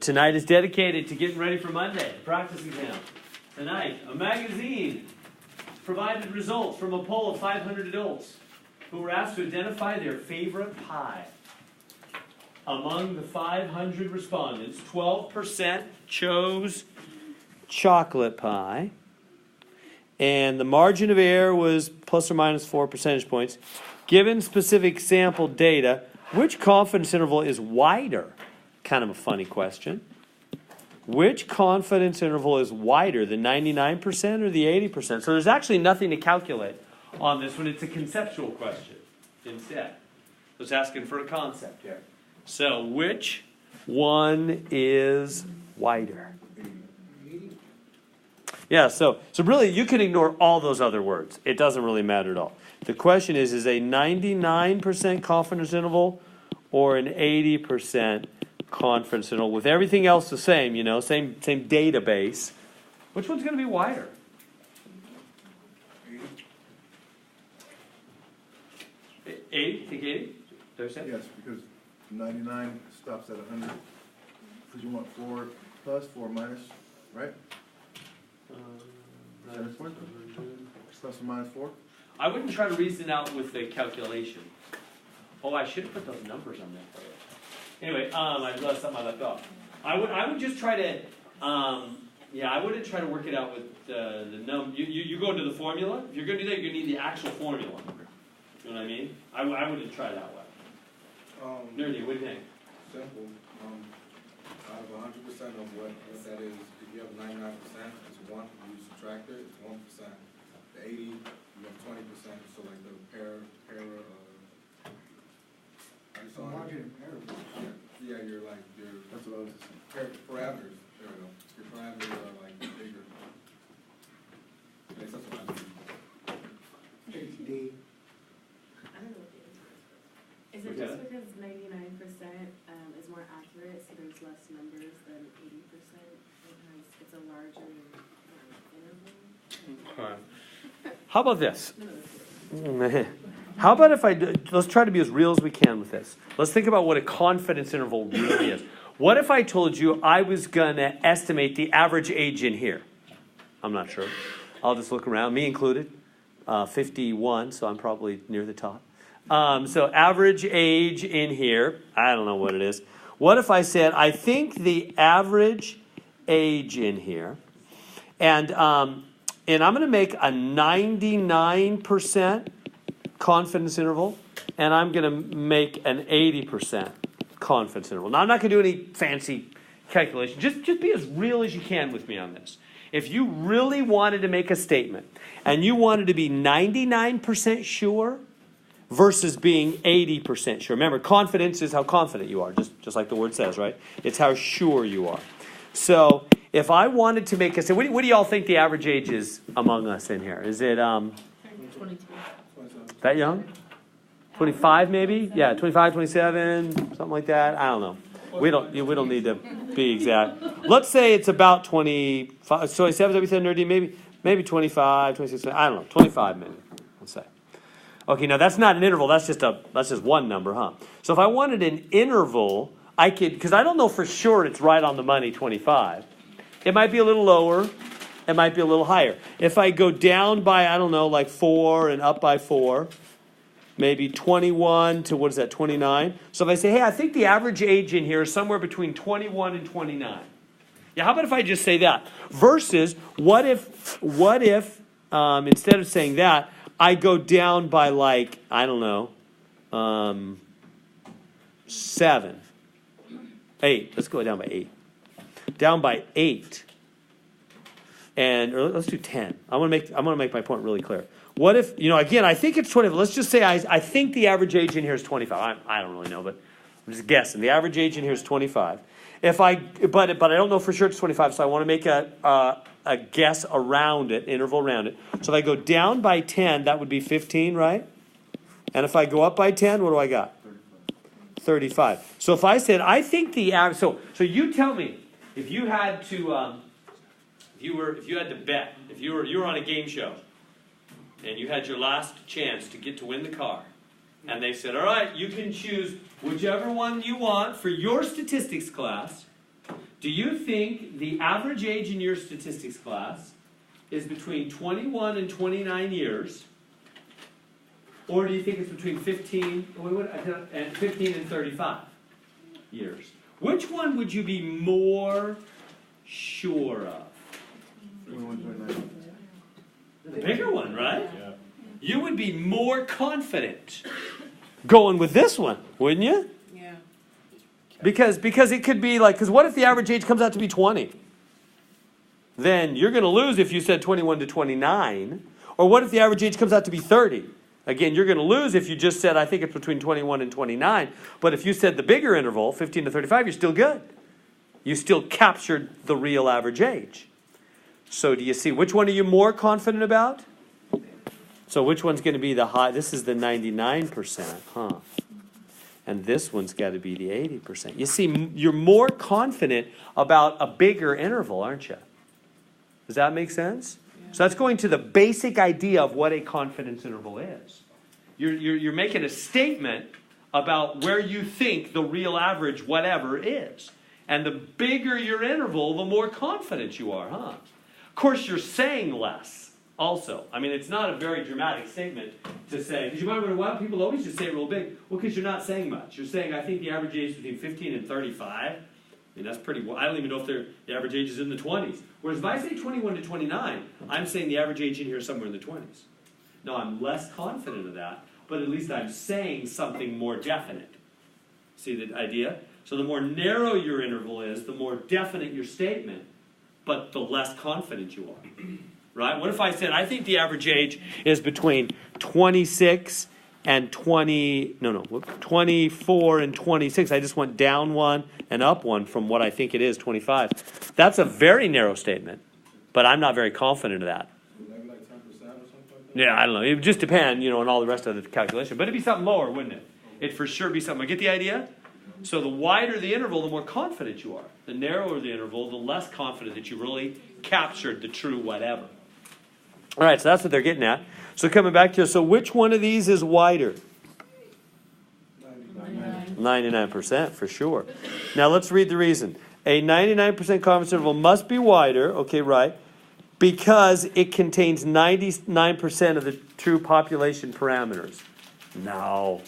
tonight is dedicated to getting ready for Monday, the practice exam. Tonight, a magazine provided results from a poll of 500 adults who were asked to identify their favorite pie. Among the 500 respondents, 12% chose chocolate pie, and the margin of error was plus or minus 4 percentage points. Given specific sample data, which confidence interval is wider? Kind of a funny question. Which confidence interval is wider, the 99% or the 80%? So there's actually nothing to calculate on this one. It's a conceptual question instead. So it's asking for a concept here. So which one is wider? Yeah, so really you can ignore all those other words. It doesn't really matter at all. The question is a 99% confidence interval or an 80% confidence interval with everything else the same, same database. Which one's going to be wider? 80? Think 80? Yes, because 99 stops at 100. Because you want 4 plus, 4 minus, right? Plus or minus 4? I wouldn't try to reason out with the calculation. Oh, I should have put those numbers on there. Anyway, I realized something I left off. I would just try to, I wouldn't try to work it out with the number. You go into the formula. If you're going to do that, you're going to need the actual formula. You know what I mean? I wouldn't try that way. Nerdy, what do you think? Simple. Out of 100% of what that is, if you have 99%, it's 1. You subtract it, it's 1%. The 80, you have 20%. So like the margin of error. Yeah, That's what I was saying. Parameters. There we go. Your parameters are like bigger. That's what I mean. D. I don't know what the answer is. Is it just because 99% is more accurate, so there's less numbers than 80%? Because it's a larger interval? Okay. How about this? How about if let's try to be as real as we can with this. Let's think about what a confidence interval really is. What if I told you I was going to estimate the average age in here? I'm not sure. I'll just look around, me included. 51, so I'm probably near the top. So average age in here, I don't know what it is. What if I said, I think the average age in here, and I'm going to make a 99% confidence interval, and I'm going to make an 80% confidence interval. Now, I'm not going to do any fancy calculation. Just be as real as you can with me on this. If you really wanted to make a statement, and you wanted to be 99% sure versus being 80% sure. Remember, confidence is how confident you are, just like the word says, right? It's how sure you are. So if I wanted to make a statement, what do y'all think the average age is among us in here? Is it 22. that young? 25 maybe? Yeah, 25, 27, something like that. I don't know. We don't need to be exact. Let's say it's about 25. So 27, that we said, nerdy, maybe 25, 26, I don't know, 25 maybe, let's say. Okay, now that's not an interval, that's just one number, huh? So if I wanted an interval, I could, because I don't know for sure it's right on the money, 25. It might be a little lower, it might be a little higher. If I go down by, I don't know, like 4 and up by 4, maybe 21 to, 29? So if I say, hey, I think the average age in here is somewhere between 21 and 29. Yeah, how about if I just say that? Versus, what if instead of saying that, I go down by like, I don't know, 7, 8. Let's go down by 8. Down by 8. Or let's do 10. I'm gonna make my point really clear. What if, again, I think it's 20. Let's just say I think the average age in here is 25. I don't really know, but I'm just guessing. The average age in here is 25. But I don't know for sure it's 25, so I want to make a guess around it, interval around it. So if I go down by 10, that would be 15, right? And if I go up by 10, what do I got? 35. So if I said, I think the average, so you tell me, if you had to, if you had to bet, if you were on a game show, and you had your last chance to get to win the car, and they said, all right, you can choose whichever one you want for your statistics class Do you think the average age in your statistics class is between 21 and 29 years? Or do you think it's between 15 and 35 years? Which one would you be more sure of? 21.9. The bigger one, right? Yeah. You would be more confident going with this one, wouldn't you? Yeah. Because it could be like, because what if the average age comes out to be 20? Then you're going to lose if you said 21 to 29. Or what if the average age comes out to be 30? Again, you're going to lose if you just said, I think it's between 21 and 29. But if you said the bigger interval, 15 to 35, you're still good. You still captured the real average age. So do you see, which one are you more confident about? So which one's going to be the high? This is the 99%, huh? And this one's got to be the 80%. You see, you're more confident about a bigger interval, aren't you? Does that make sense? Yeah. So that's going to the basic idea of what a confidence interval is. You're making a statement about where you think the real average whatever is. And the bigger your interval, the more confident you are, huh? Of course, you're saying less also. I mean, it's not a very dramatic statement to say, because you might wonder, why do people always just say it real big? Well, because you're not saying much. You're saying, I think the average age is between 15 and 35. I mean, that's pretty well. I don't even know if the average age is in the 20s. Whereas if I say 21 to 29, I'm saying the average age in here is somewhere in the 20s. No, I'm less confident of that, but at least I'm saying something more definite. See the idea? So the more narrow your interval is, the more definite your statement, but the less confident you are. Right? What if I said, I think the average age is between 26 and 24 and 26. I just went down one and up one from what I think it is, 25. That's a very narrow statement, but I'm not very confident of that. Maybe like 10% or something like that? Yeah, I don't know. It would just depend, on all the rest of the calculation. But it'd be something lower, wouldn't it? It'd for sure be something. Get the idea? So the wider the interval, the more confident you are. The narrower the interval, the less confident that you really captured the true whatever. All right, so that's what they're getting at. So coming back to, so which one of these is wider? 99% for sure. Now let's read the reason. A 99% confidence interval must be wider, okay, right, because it contains 99% of the true population parameters. No,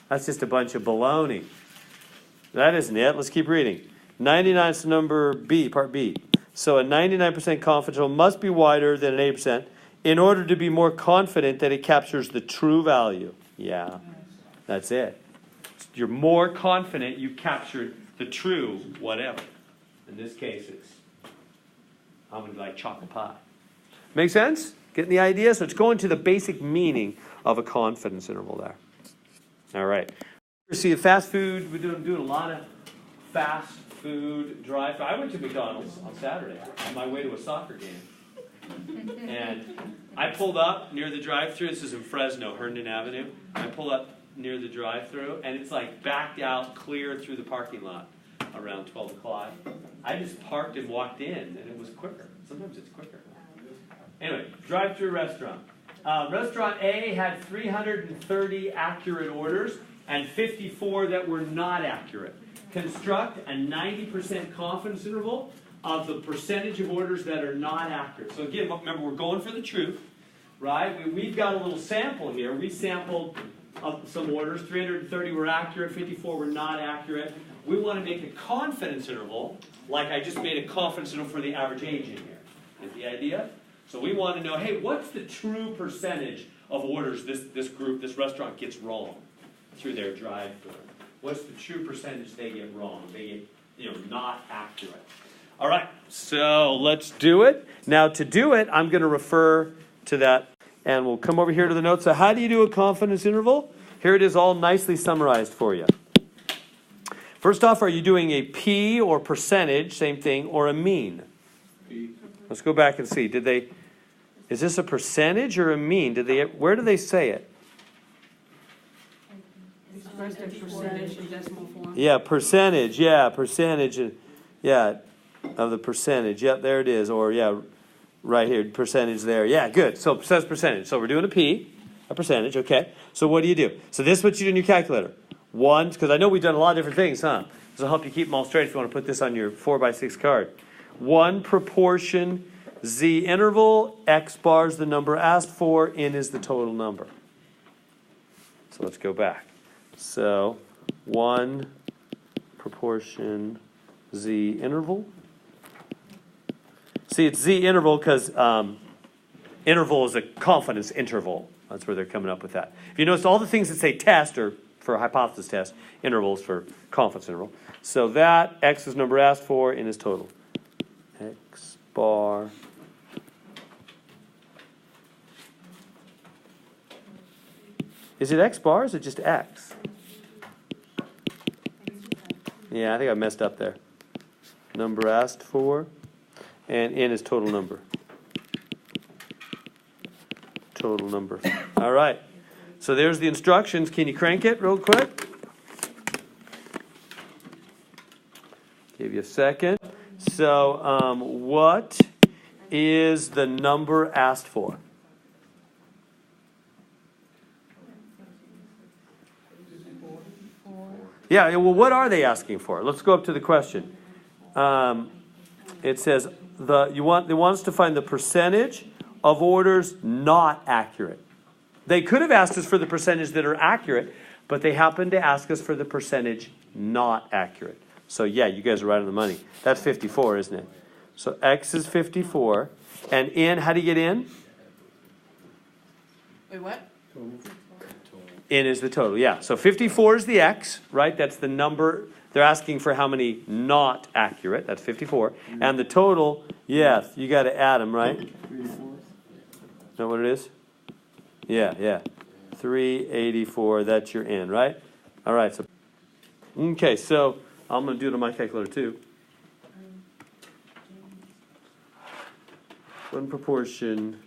that's just a bunch of baloney. That isn't it. Let's keep reading. 99 is number B, part B. So a 99% confidence interval must be wider than an 80% in order to be more confident that it captures the true value. Yeah, that's it. You're more confident you captured the true whatever. In this case, I'm going to be like chocolate pie. Make sense? Getting the idea? So it's going to the basic meaning of a confidence interval there. All right. See, fast food, we're doing a lot of fast food drive-thru. I went to McDonald's on Saturday on my way to a soccer game. And I pulled up near the drive-thru. This is in Fresno, Herndon Avenue. I pulled up near the drive-thru, and it's like backed out, clear through the parking lot around 12 o'clock. I just parked and walked in, and it was quicker. Sometimes it's quicker. Anyway, drive-thru restaurant. Restaurant A had 330 accurate orders and 54 that were not accurate. Construct a 90% confidence interval of the percentage of orders that are not accurate. So again, remember, we're going for the truth, right? We've got a little sample here. We sampled some orders. 330 were accurate, 54 were not accurate. We want to make a confidence interval, like I just made a confidence interval for the average age in here. Get the idea? So we want to know, hey, what's the true percentage of orders this group, this restaurant gets wrong through their drive-thru? What's the true percentage they get wrong? They get, not accurate. All right, so let's do it. Now to do it, I'm going to refer to that, and we'll come over here to the notes. So how do you do a confidence interval? Here it is all nicely summarized for you. First off, are you doing a P or percentage, same thing, or a mean? P. Let's go back and see. Is this a percentage or a mean? Where do they say it? Expressed as percentage in decimal form. Yeah, percentage. Yeah, percentage. Yeah, of the percentage. Yep, there it is. Or, yeah, right here, percentage there. Yeah, good. So it says percentage. So we're doing a P, a percentage, okay. So what do? So this is what you do in your calculator. 1, because I know we've done a lot of different things, huh? This will help you keep them all straight if you want to put this on your 4x6 card. 1 proportion Z interval, X bar is the number asked for, N is the total number. So let's go back. So 1 proportion Z interval. See, it's Z interval because interval is a confidence interval. That's where they're coming up with that. If you notice, all the things that say test are for a hypothesis test, intervals for confidence interval. So that X is number asked for, N is total. X bar. Is it X bar or is it just X? Yeah, I think I messed up there. Number asked for, and N is total number. Total number. All right. So there's the instructions. Can you crank it real quick? Give you a second. So what is the number asked for? Yeah, well, what are they asking for? Let's go up to the question. It says they want us to find the percentage of orders not accurate. They could have asked us for the percentage that are accurate, but they happened to ask us for the percentage not accurate. So yeah, you guys are right on the money. That's 54, isn't it? So X is 54. And N, how do you get in? Wait, what? N is the total, yeah. So 54 is the X, right? That's the number. They're asking for how many not accurate. That's 54. And the total, yes, you got to add them, right? Is that what it is? Yeah. 384, that's your N, right? All right. So, okay, so I'm going to do it on my calculator too. 1 proportion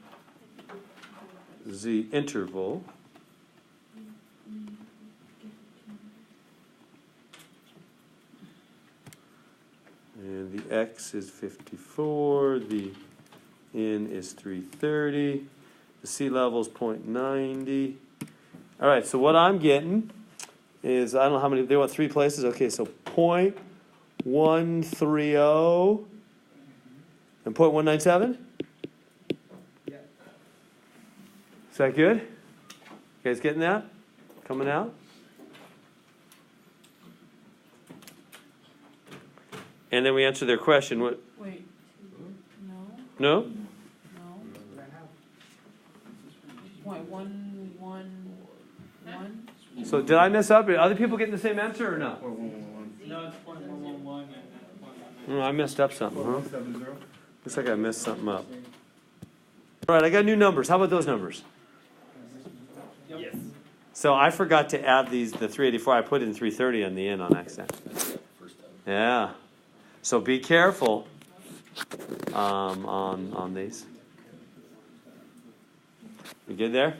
Z interval. And the X is 54, the N is 330, the sea level is 0.90. All right, so what I'm getting is, I don't know how many, they want 3 places. Okay, so 0.130 and 0.197? Yeah. Is that good? You guys getting that? Coming out? And then we answer their question. What? Wait. No. No? No. What, 111? So did I mess up? Are other people getting the same answer or no? No, it's 0.111 and 0.199. I messed up something, huh? 70. Looks like I messed something up. All right, I got new numbers. How about those numbers? Yes. So I forgot to add the 384. I put in 330 on the end on accident. Yeah. So be careful on these. You good there?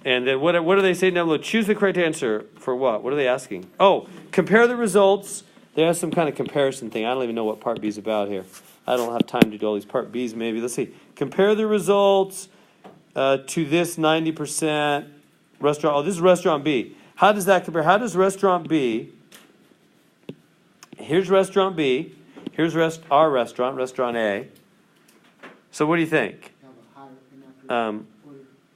And then what do they say now? Look, choose the correct answer for what? What are they asking? Oh, compare the results. They have some kind of comparison thing. I don't even know what part B is about here. I don't have time to do all these part B's maybe. Let's see. Compare the results to this 90% restaurant. Oh, this is restaurant B. How does that compare? How does restaurant B... Here's restaurant B. Here's our restaurant, restaurant A. So what do you think?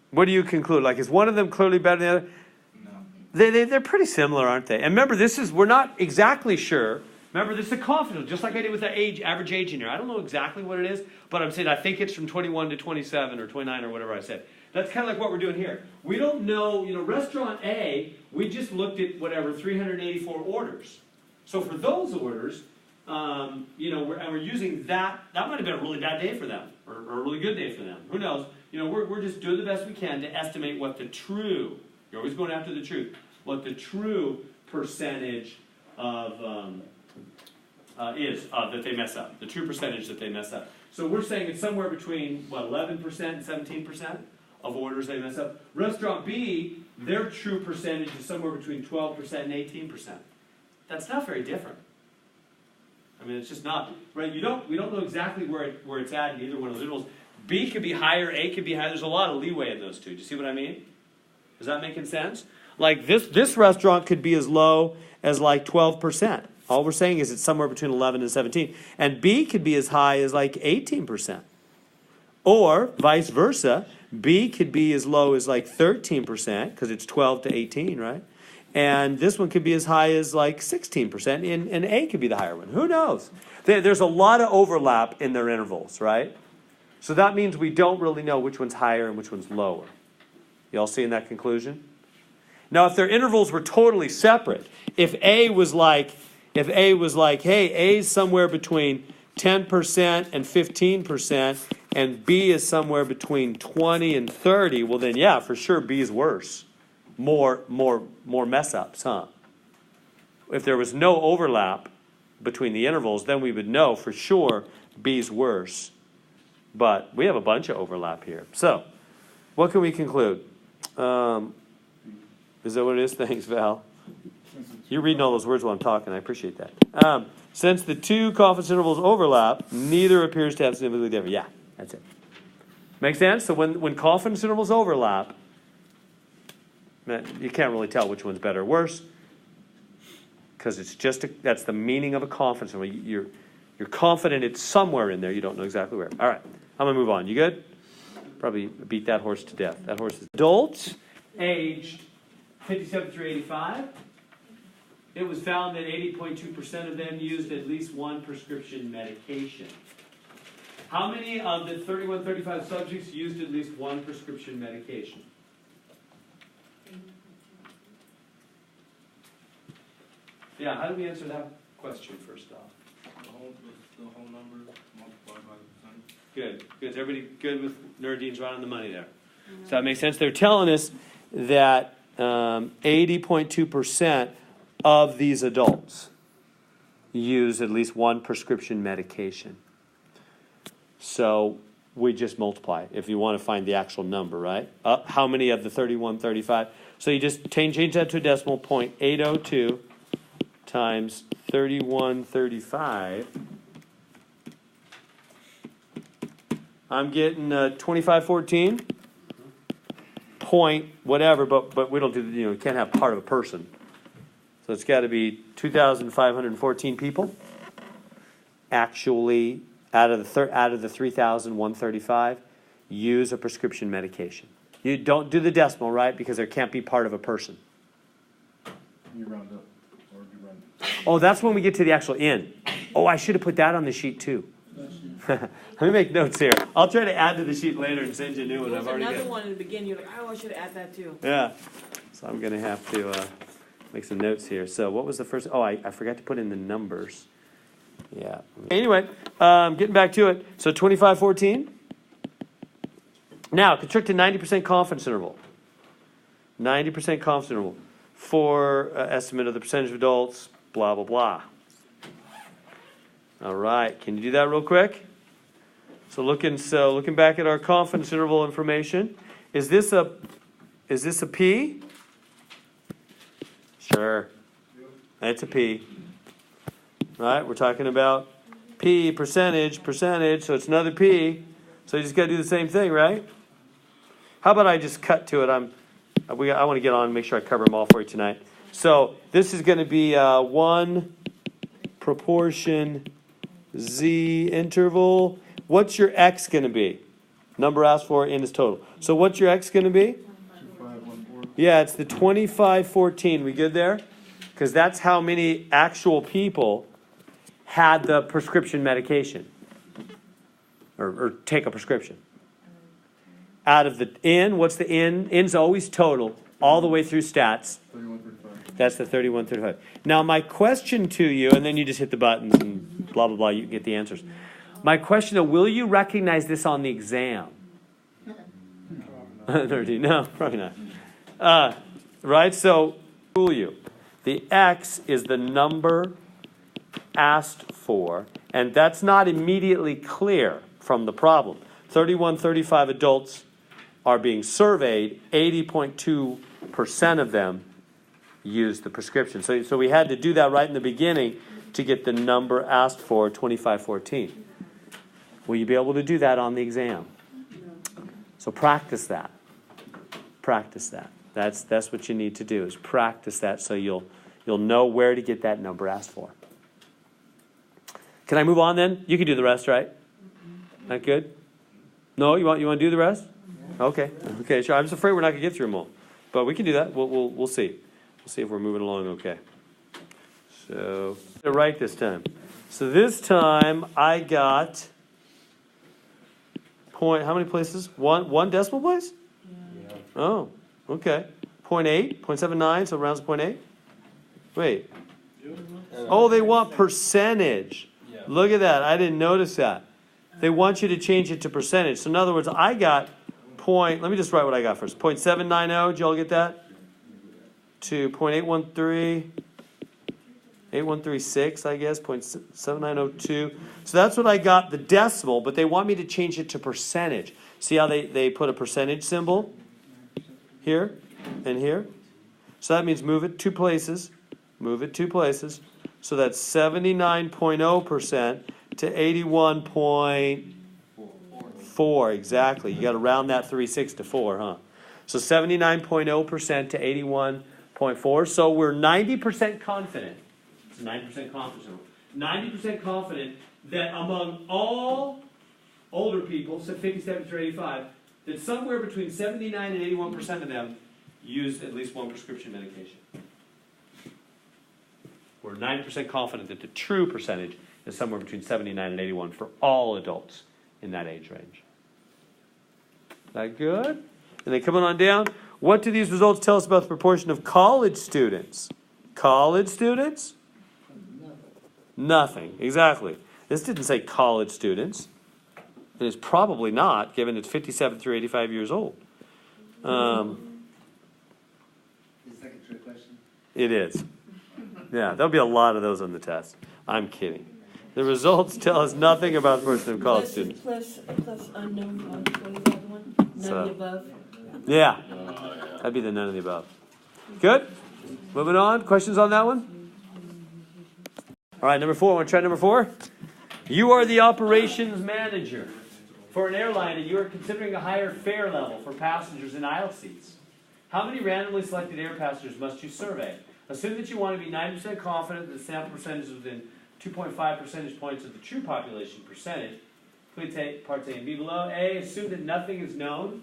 What do you conclude? Like, is one of them clearly better than the other? No. They're pretty similar, aren't they? And remember, we're not exactly sure. Remember, this is a confidence, just like I did with the average age in here. I don't know exactly what it is, but I'm saying I think it's from 21 to 27 or 29 or whatever I said. That's kind of like what we're doing here. We don't know, restaurant A, we just looked at 384 orders. So for those orders, we're using that. That might have been a really bad day for them, or a really good day for them. Who knows? We're just doing the best we can to estimate what the true. You're always going after the truth. What the true percentage of is that they mess up. The true percentage that they mess up. So we're saying it's somewhere between 11% and 17% of orders they mess up. Restaurant B, their true percentage is somewhere between 12% and 18%. That's not very different. I mean, it's just not, right? We don't know exactly where it's at in either one of those intervals. B could be higher, A could be higher. There's a lot of leeway in those two. Do you see what I mean? Is that making sense? Like this restaurant could be as low as like 12%. All we're saying is it's somewhere between 11 and 17. And B could be as high as like 18%. Or vice versa, B could be as low as like 13% because it's 12 to 18, right? And this one could be as high as like 16%, and A could be the higher one. Who knows? There's a lot of overlap in their intervals, right? So that means we don't really know which one's higher and which one's lower. You all seeing that conclusion? Now, if their intervals were totally separate, if A was like, hey, A is somewhere between 10% and 15%, and B is somewhere between 20 and 30, well then, yeah, for sure, B is worse. More mess ups, huh? If there was no overlap between the intervals, then we would know for sure B's worse. But we have a bunch of overlap here. So, what can we conclude? Is that what it is? Thanks, Val. You're reading all those words while I'm talking. I appreciate that. Since the two confidence intervals overlap, neither appears to have significantly different. Yeah, that's it. Make sense? So when confidence intervals overlap, you can't really tell which one's better or worse, because it's just that's the meaning of a confidence interval. You're confident it's somewhere in there. You don't know exactly where. All right, I'm gonna move on. You good? Probably beat that horse to death. That horse is adults aged 57 through 85. It was found that 80.2% of them used at least one prescription medication. How many of the 31-35 subjects used at least one prescription medication? Yeah, how do we answer that question first off? The whole number multiplied by the percent. Good. Is everybody good with Nerdine's right on the money there? So that makes sense. They're telling us that 80.2% of these adults use at least one prescription medication. So we just multiply if you want to find the actual number, right? How many of the 31-35? So you just change that to a decimal point, 802 times 31-35. I'm getting 2514 point whatever, but we don't do, you can't have part of a person. So it's got to be 2,514 people actually out of the 3,135 use a prescription medication. You don't do the decimal, right? Because there can't be part of a person. You round up, or you round. Oh, that's when we get to the actual end. Oh, I should have put that on the sheet too. Let me make notes here. I'll try to add to the sheet later and send you a new one. There's I've already another got. one in the beginning, you're like, oh, I should add that too. Yeah. So I'm going to have to make some notes here. So what was the first? Oh, I forgot to put in the numbers. Yeah. Anyway, getting back to it. So 2514. Now, constricted 90% confidence interval. 90% confidence interval for estimate of the percentage of adults, blah, blah, blah. All right. Can you do that real quick? So looking back at our confidence interval information, is this a P? Sure. It's a P. Right? We're talking about P, percentage, so it's another P. So you just got to do the same thing, right? How about I just cut to it? I want to get on and make sure I cover them all for you tonight. So this is going to be 1 proportion Z interval. What's your X going to be? Number asked for in is total. So what's your X going to be? 2514. Yeah, it's the 2514. We good there? Because that's how many actual people had the prescription medication. Or take a prescription. Out of the N, what's the N? N's always total, all the way through stats. 3135. That's the 3135. Now my question to you, and then you just hit the buttons and blah, blah, blah, you can get the answers. My question, will you recognize this on the exam? No, probably not. Right, so, fool you. The X is the number asked for, and that's not immediately clear from the problem. 31-35 adults are being surveyed, 80.2% of them use the prescription. So we had to do that right in the beginning to get the number asked for, 2514. Will you be able to do that on the exam? So practice that. Practice that. That's what you need to do, is practice that so you'll know where to get that number asked for. Can I move on then? You can do the rest, right? That good? No, you want to do the rest? Okay. Okay, sure. I'm just afraid we're not going to get through them all. But we can do that. We'll see. We'll see if we're moving along okay. So, right this time. So this time I got how many places? One decimal place? Yeah. Oh, okay. 0.8, 0.79, so rounds to 0.8. Wait. Oh, they want percentage. Look at that. I didn't notice that. They want you to change it to percentage. So in other words, I got let me just write what I got first. 0.790, did y'all get that? To 0.813, 8136, I guess, 0.7902. So that's what I got, the decimal, but they want me to change it to percentage. See how they put a percentage symbol here and here? So that means move it 2 places. Move it 2 places. So that's 79.0% to 81.4. Exactly. You got to round that 36 to 4, huh? So 79.0% to 81.4. So we're 90% confident. It's 90% confident. 90% confident that among all older people, so 57 through 85, that somewhere between 79 and 81% of them use at least one prescription medication. We're 90% confident that the true percentage is somewhere between 79 and 81 for all adults in that age range. Is that good? And then coming on down, what do these results tell us about the proportion of college students? College students? Nothing. Exactly. This didn't say college students. And it's probably not, given it's 57 through 85 years old. Is that a trick question? It is. Yeah, there'll be a lot of those on the test. I'm kidding. The results tell us nothing about the proportion of college students. Plus unknown, what is that one? None of the above. Yeah, that'd be the none of the above. Good? Moving on. Questions on that one? All right, number 4. Want to try number 4? You are the operations manager for an airline and you are considering a higher fare level for passengers in aisle seats. How many randomly selected air passengers must you survey? Assume that you want to be 90% confident that the sample percentage is within 2.5 percentage points of the true population percentage. Please take parts A and B below. A, assume that nothing is known.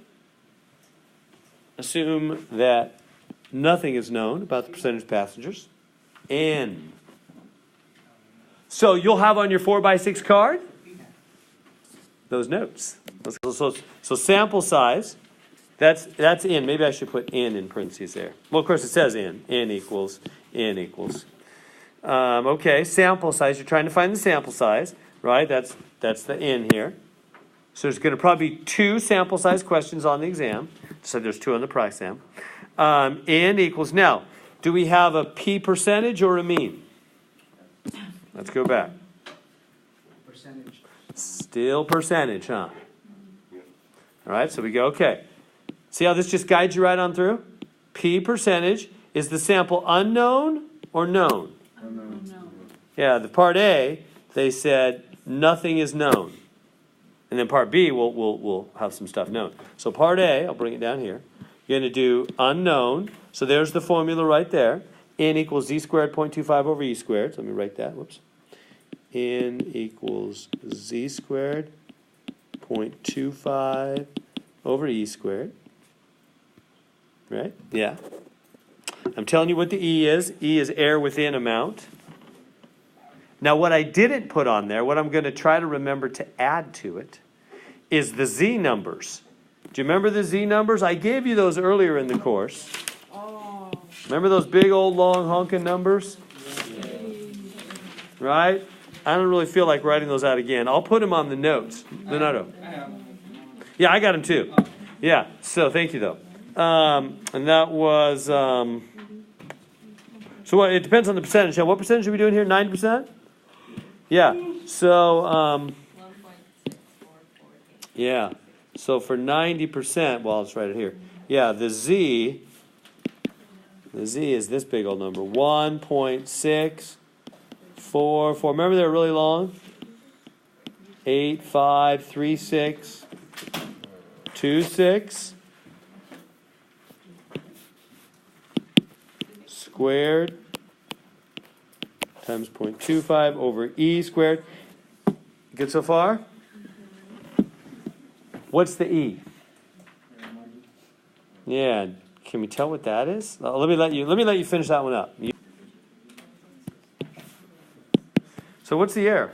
Assume that nothing is known about the percentage of passengers. N. So you'll have on your 4x6 card those notes. So sample size, that's N. Maybe I should put N in parentheses there. Well, of course it says N. N equals. Okay, sample size. You're trying to find the sample size, right? That's the N here. So there's going to probably be 2 sample size questions on the exam. So there's 2 on the price exam. N equals. Now, do we have a P percentage or a mean? Let's go back. Percentage. Still percentage, huh? All right, so we go, okay. See how this just guides you right on through? P percentage. Is the sample unknown or known? Unknown. Yeah, the part A, they said nothing is known. And then part B, we'll have some stuff known. So part A, I'll bring it down here. You're going to do unknown. So there's the formula right there. N equals Z squared 0.25 over E squared. So let me write that. Whoops. N equals Z squared 0.25 over E squared. Right? Yeah. I'm telling you what the E is. E is air within amount. Now what I didn't put on there, what I'm going to try to remember to add to it, is the Z numbers. Do you remember the Z numbers? I gave you those earlier in the course. Oh. Remember those big old long honking numbers? Right? I don't really feel like writing those out again. I'll put them on the notes. Leonardo. Yeah, I got them too. Yeah, so thank you though. And that was, so what, it depends on the percentage. Now, what percentage are we doing here? 90%? Yeah, so, yeah, so for 90%, well, let's write it here. Yeah, the Z is this big old number, 1.644. Remember they're really long? 853626. squared times 0.25 over E squared. Good so far? What's the E? Yeah, can we tell what that is? Let me let you finish that one up. So what's the error?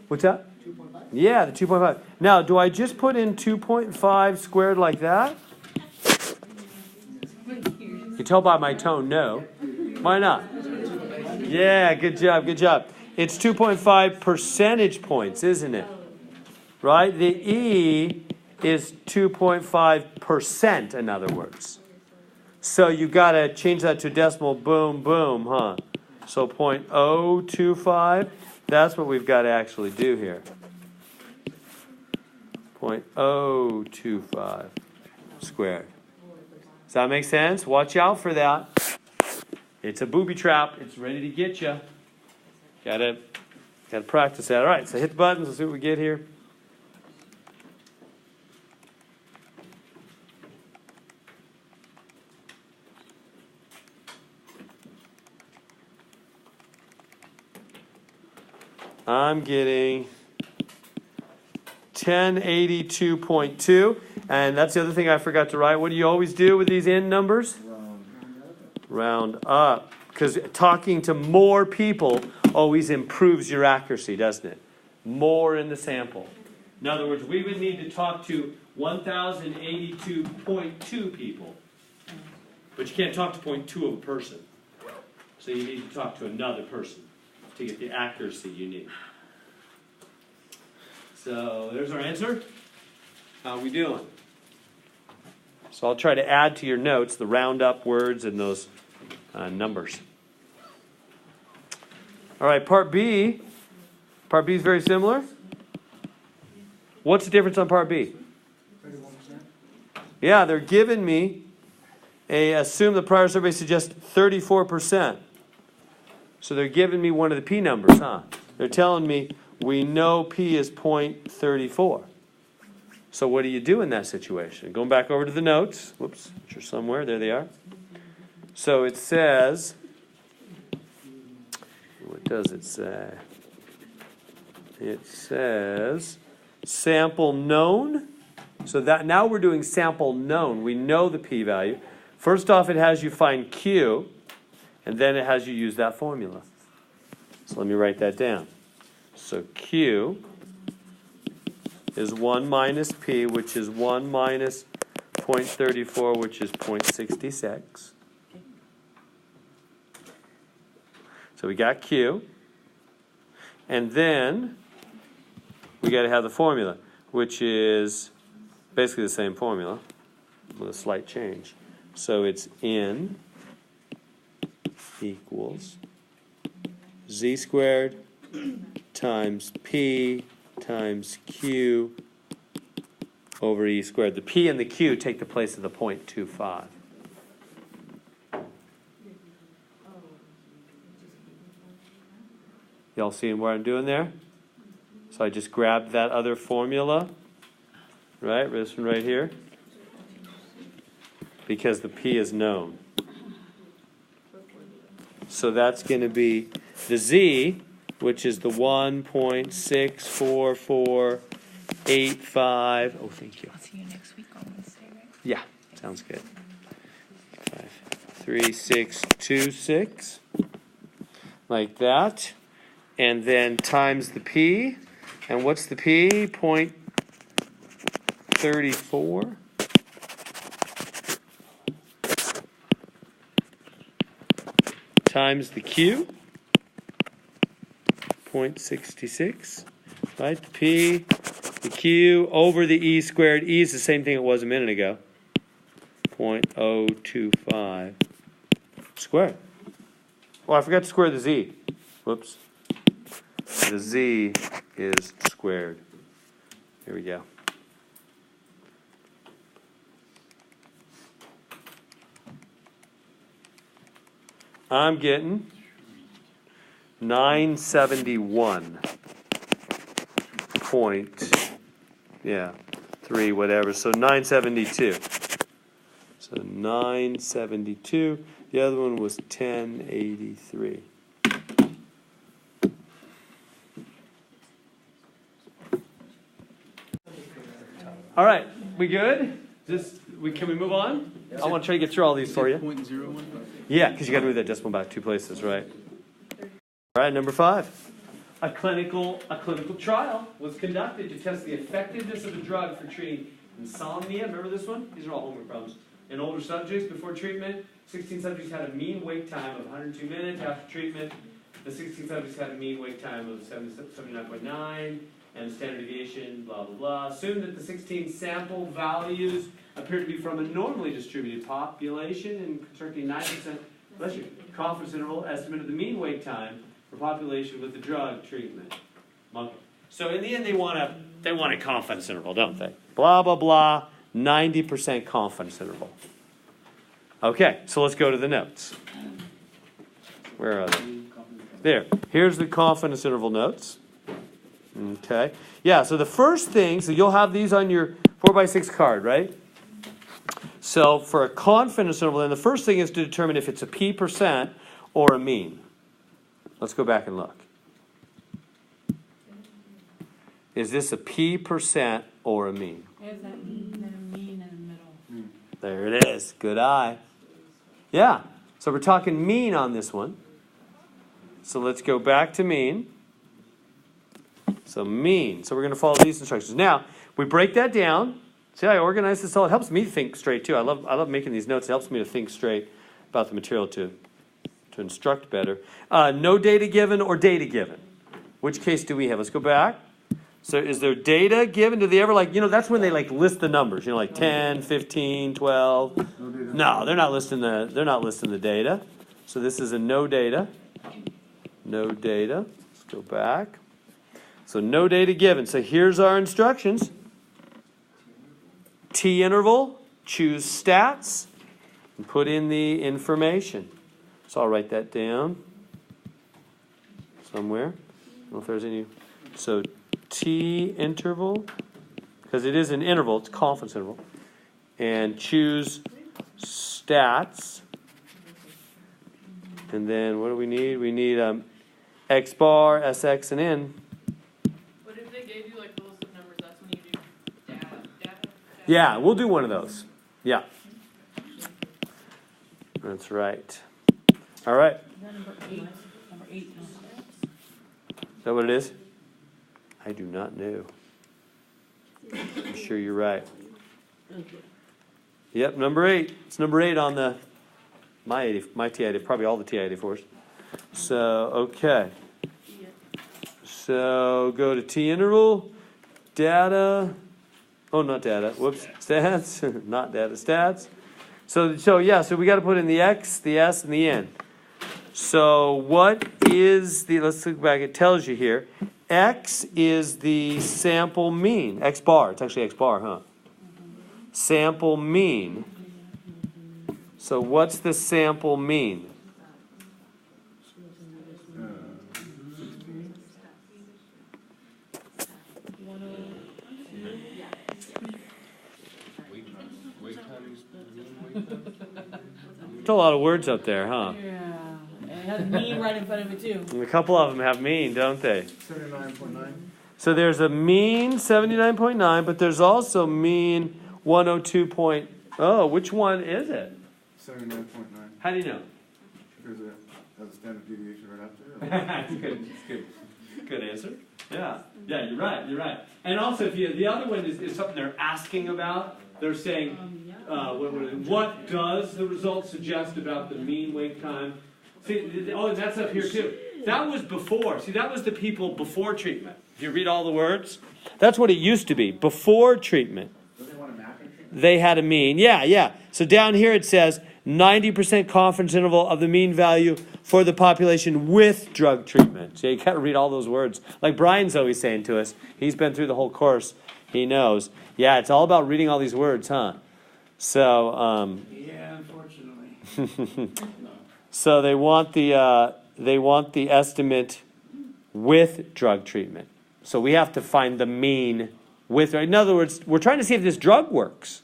What's that? 2.5? Yeah, the 2.5. Now, do I just put in 2.5 squared like that? You can tell by my tone, no. Why not? Yeah, good job, good job. It's 2.5 percentage points, isn't it? Right? The E is 2.5%, in other words. So you got to change that to decimal, boom, boom, huh? So 0.025, that's what we've got to actually do here. 0.025 squared. Does that make sense? Watch out for that. It's a booby trap. It's ready to get you. Gotta practice that. All right, so hit the buttons. Let's see what we get here. I'm getting 1082.2, and that's the other thing I forgot to write. What do you always do with these end numbers? Round up. Because talking to more people always improves your accuracy, doesn't it? More in the sample. In other words, we would need to talk to 1,082.2 people. But you can't talk to 0.2 of a person. So you need to talk to another person to get the accuracy you need. So there's our answer. How are we doing? So I'll try to add to your notes the round up words and those numbers. All right, part B. Part B is very similar. What's the difference on part B? 31%. Yeah, they're giving me assume the prior survey suggests 34%. So they're giving me one of the P numbers, huh? They're telling me we know P is 0.34. So what do you do in that situation? Going back over to the notes. Whoops, which are somewhere. There they are. So it says, what does it say? It says sample known. So that now we're doing sample known. We know the p-value. First off, it has you find Q, and then it has you use that formula. So let me write that down. So Q is 1 minus P, which is 1 minus 0.34, which is 0.66. So we got Q. And then we got to have the formula, which is basically the same formula with a slight change. So it's N equals Z squared times P times Q over E squared. The P and the Q take the place of the 0.25. Y'all seeing what I'm doing there? So I just grabbed that other formula, right? This one right here. Because the P is known. So that's going to be the Z, which is the 1.64485. Oh, thank you. I'll see you next week on Wednesday, right? Yeah, sounds good. 3626, like that. And then times the P. And what's the P? 0.34. Times the Q. 0.66. Right? The P, the Q over the E squared. E is the same thing it was a minute ago. 0.025 squared. Oh, I forgot to square the Z. Whoops. The Z is squared. Here we go. I'm getting 971 point, 3, whatever. So 972. So 972. The other one was 1083. All right, we good? Can we move on? I want to try to get through all these for you. 0.01? Yeah, because you got to move that decimal back 2 places, right? All right, number 5. A clinical trial was conducted to test the effectiveness of a drug for treating insomnia. Remember this one? These are all homework problems. In older subjects before treatment, 16 subjects had a mean wait time of 102 minutes. After treatment, the 16 subjects had a mean wait time of 79.9, and standard deviation, blah, blah, blah. Assume that the 16 sample values appear to be from a normally distributed population and constructing 9% confidence interval estimate of the mean wait time for population with the drug treatment. Monkey. So in the end, they want a confidence interval, don't they? Blah, blah, blah, 90% confidence interval. Okay, so let's go to the notes. Where are they? There. Here's the confidence interval notes. Okay. Yeah, so the first thing, so you'll have these on your 4x6 card, right? So for a confidence interval, then the first thing is to determine if it's a p% or a mean. Let's go back and look. Is this a p% or a mean? There's that mean in the middle. There it is. Good eye. Yeah. So we're talking mean on this one. So let's go back to mean. So mean. So we're going to follow these instructions. Now, we break that down. See how I organize this all? It helps me think straight too. I love making these notes. It helps me to think straight about the material to instruct better. No data given or data given. Which case do we have? Let's go back. So is there data given? Do they ever that's when they list the numbers, like 10, 15, 12. No, they're not listing the data. So this is a no data. No data. Let's go back. So no data given. So here's our instructions. T interval, choose stats, and put in the information. So I'll write that down somewhere. I don't know if there's any. So T interval, because it is an interval, it's a confidence interval. And choose stats. And then what do we need? We need X bar, SX, and N. What if they gave you the list of numbers? That's when you do data. Yeah, we'll do one of those. Yeah. That's right. All right. Is that number 8? Number 8. Is that what it is? I do not know. I'm sure you're right. Yep, number 8. It's number 8 on my TI, probably all the TI-84s. So, okay. So, go to T interval, data. Oh, not data. Whoops. Stats. Not data. Stats. So we got to put in the X, the S, and the N. So what is let's look back, it tells you here. X is the sample mean. X bar. It's actually X bar, huh? Sample mean. So what's the sample mean? There's a lot of words up there, huh? Yeah. And it has mean right in front of it too. And a couple of them have mean, don't they? 79.9. So there's a mean 79.9, but there's also mean 102. Oh, which one is it? 79.9. How do you know? Because it has a standard deviation right after. That's good. Good answer. Yeah, you're right. And also, the other one is something they're asking about. They're saying, what does the result suggest about the mean wait time? See, and that's up here too. That was before. See, that was the people before treatment. If you read all the words, that's what it used to be. Before treatment, they had a mean. Yeah. So down here it says 90% confidence interval of the mean value for the population with drug treatment. So you got to read all those words. Like Brian's always saying to us, he's been through the whole course. He knows. Yeah, it's all about reading all these words, huh? So, Yeah, unfortunately. so they want the estimate with drug treatment. So we have to find the mean with. In other words, we're trying to see if this drug works.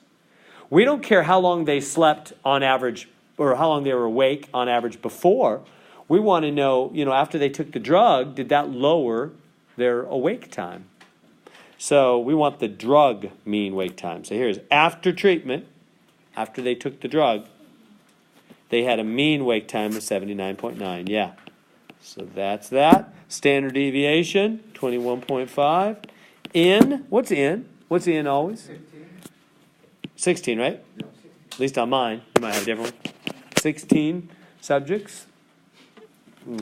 We don't care how long they slept on average or how long they were awake on average before. We want to know, after they took the drug, did that lower their awake time? So we want the drug mean wake time. So here's after treatment, after they took the drug, they had a mean wake time of 79.9. Yeah. So that's that. Standard deviation, 21.5. In, what's in? What's in always? 16, right? At least on mine. You might have a different one. 16 subjects.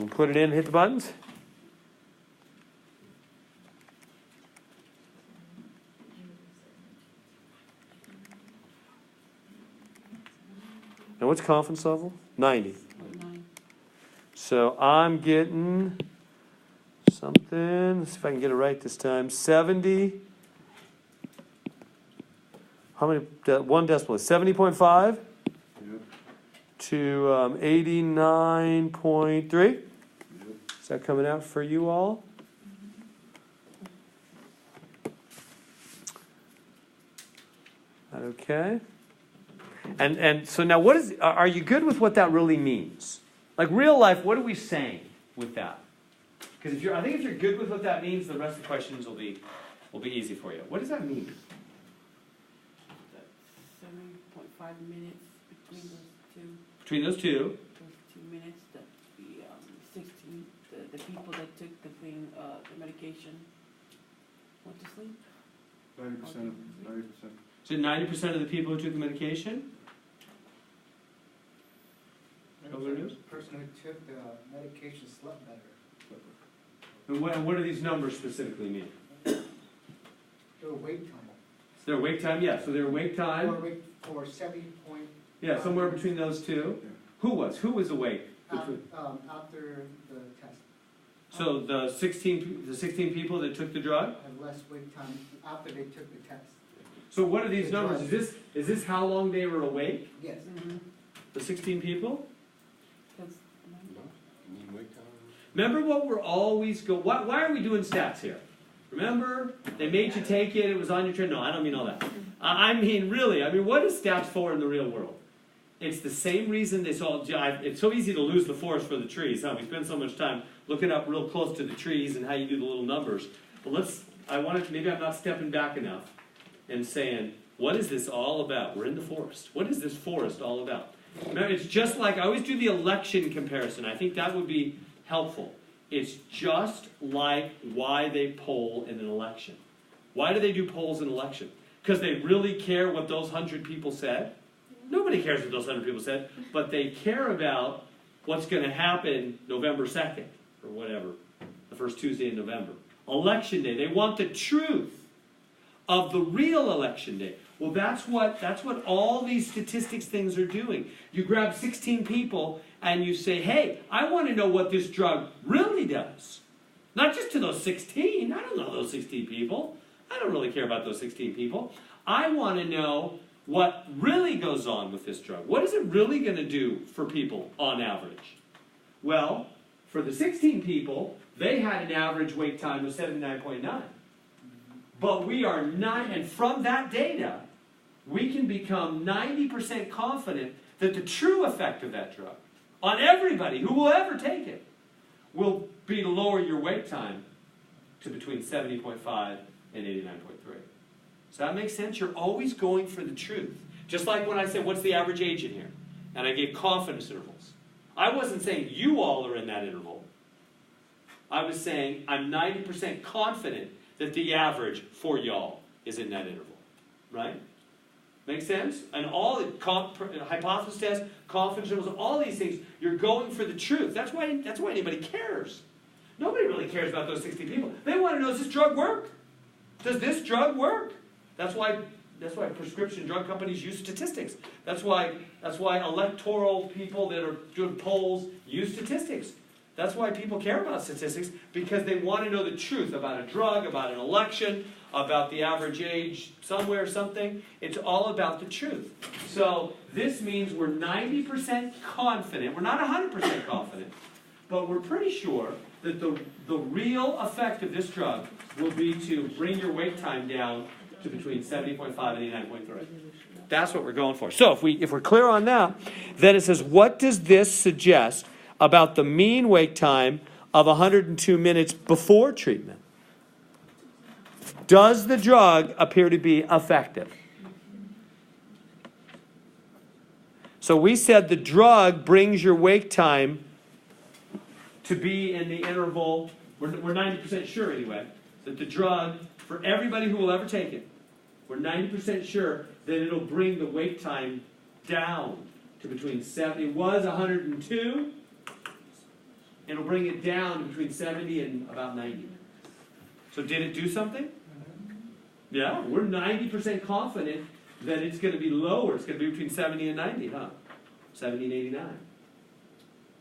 Put it in, hit the buttons. Now what's confidence level? 90. So I'm getting something, let's see if I can get it right this time, 70. How many, 1 decimal is 70.5 to 89.3. Is that coming out for you all? Okay. And so now are you good with what that really means? Like real life, what are we saying with that? Because I think if you're good with what that means, the rest of the questions will be easy for you. What does that mean? 7.5 minutes between those two. Between those two? Those 2 minutes, that the 16, the people that took the medication went to sleep. 90%. So 90% of the people who took the medication? The person who took the medication slept better. And what do these numbers specifically mean? Their wake time. Their wake time, yeah. So their wake time. For 70 point. Yeah, somewhere between those two. Who was awake? After the test. So the 16 people that took the drug? Had less wake time after they took the test. So what are these numbers? Is this how long they were awake? Yes. The 16 people? Because Remember what we're always why are we doing stats here? Remember, they made you take it, it was on your trend. No, I don't mean all that. I mean, really, what is stats for in the real world? It's the same reason it's so easy to lose the forest for the trees. Huh? We spend so much time looking up real close to the trees and how you do the little numbers. But maybe I'm not stepping back enough and saying, what is this all about? We're in the forest. What is this forest all about? Remember, it's just like, I always do the election comparison. I think that would be helpful. It's just like why they poll in an election. Why do they do polls in an election? Because they really care what those 100 people said? Nobody cares what those 100 people said, but they care about what's going to happen November 2nd, or whatever, the first Tuesday in November. Election day. They want the truth of the real election day. Well, that's what all these statistics things are doing. You grab 16 people and you say, hey, I want to know what this drug really does. Not just to those 16. I don't know those 16 people. I don't really care about those 16 people. I want to know what really goes on with this drug. What is it really going to do for people on average? Well, for the 16 people, they had an average wake time of 79.9. But we are not, and from that data, we can become 90% confident that the true effect of that drug on everybody who will ever take it will be to lower your wake time to between 70.5 and 89.3. Does that make sense? You're always going for the truth. Just like when I said, what's the average age in here? And I gave confidence intervals. I wasn't saying you all are in that interval. I was saying I'm 90% confident that the average for y'all is in that interval. Right? Make sense? And all the hypothesis tests, confidence intervals, all these things, you're going for the truth. That's why anybody cares. Nobody really cares about those 60 people. They want to know, does this drug work? Does this drug work? That's why prescription drug companies use statistics. That's why electoral people that are doing polls use statistics. That's why people care about statistics, because they want to know the truth about a drug, about an election, about the average age somewhere, something. It's all about the truth. So this means we're 90% confident. We're not 100% confident, but we're pretty sure that the real effect of this drug will be to bring your wake time down to between 70.5 and 89.3. That's what we're going for. So if we're clear on that, then it says, what does this suggest about the mean wake time of 102 minutes before treatment? Does the drug appear to be effective? So we said the drug brings your wake time to be in the interval, we're 90% sure anyway, that the drug, for everybody who will ever take it, we're 90% sure that it'll bring the wake time down to between 70, it was 102, it'll bring it down to between 70 and about 90. So did it do something? Yeah, we're 90% confident that it's going to be lower. It's going to be between 70 and 90, huh? 70 and 89.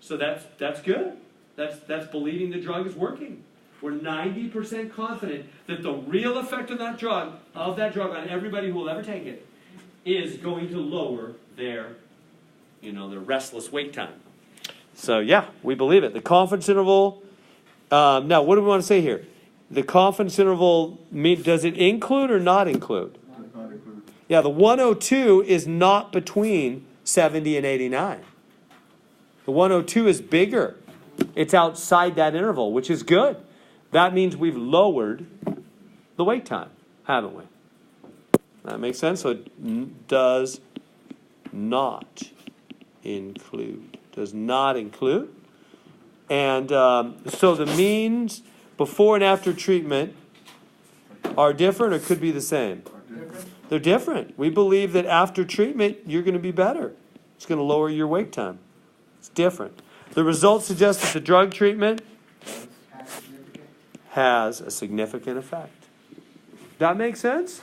So that's good. That's believing the drug is working. We're 90% confident that the real effect of that drug on everybody who will ever take it is going to lower their restless wake time. So yeah, we believe it. The confidence interval, now what do we want to say here? The confidence interval, does it include or not include? Not included. Yeah, the 102 is not between 70 and 89. The 102 is bigger. It's outside that interval, which is good. That means we've lowered the wait time, haven't we? That makes sense? So it does not include. Does not include. And so the means before and after treatment are different or could be the same? They're different. We believe that after treatment, you're going to be better. It's going to lower your wake time. It's different. The results suggest that the drug treatment has a significant effect. That makes sense?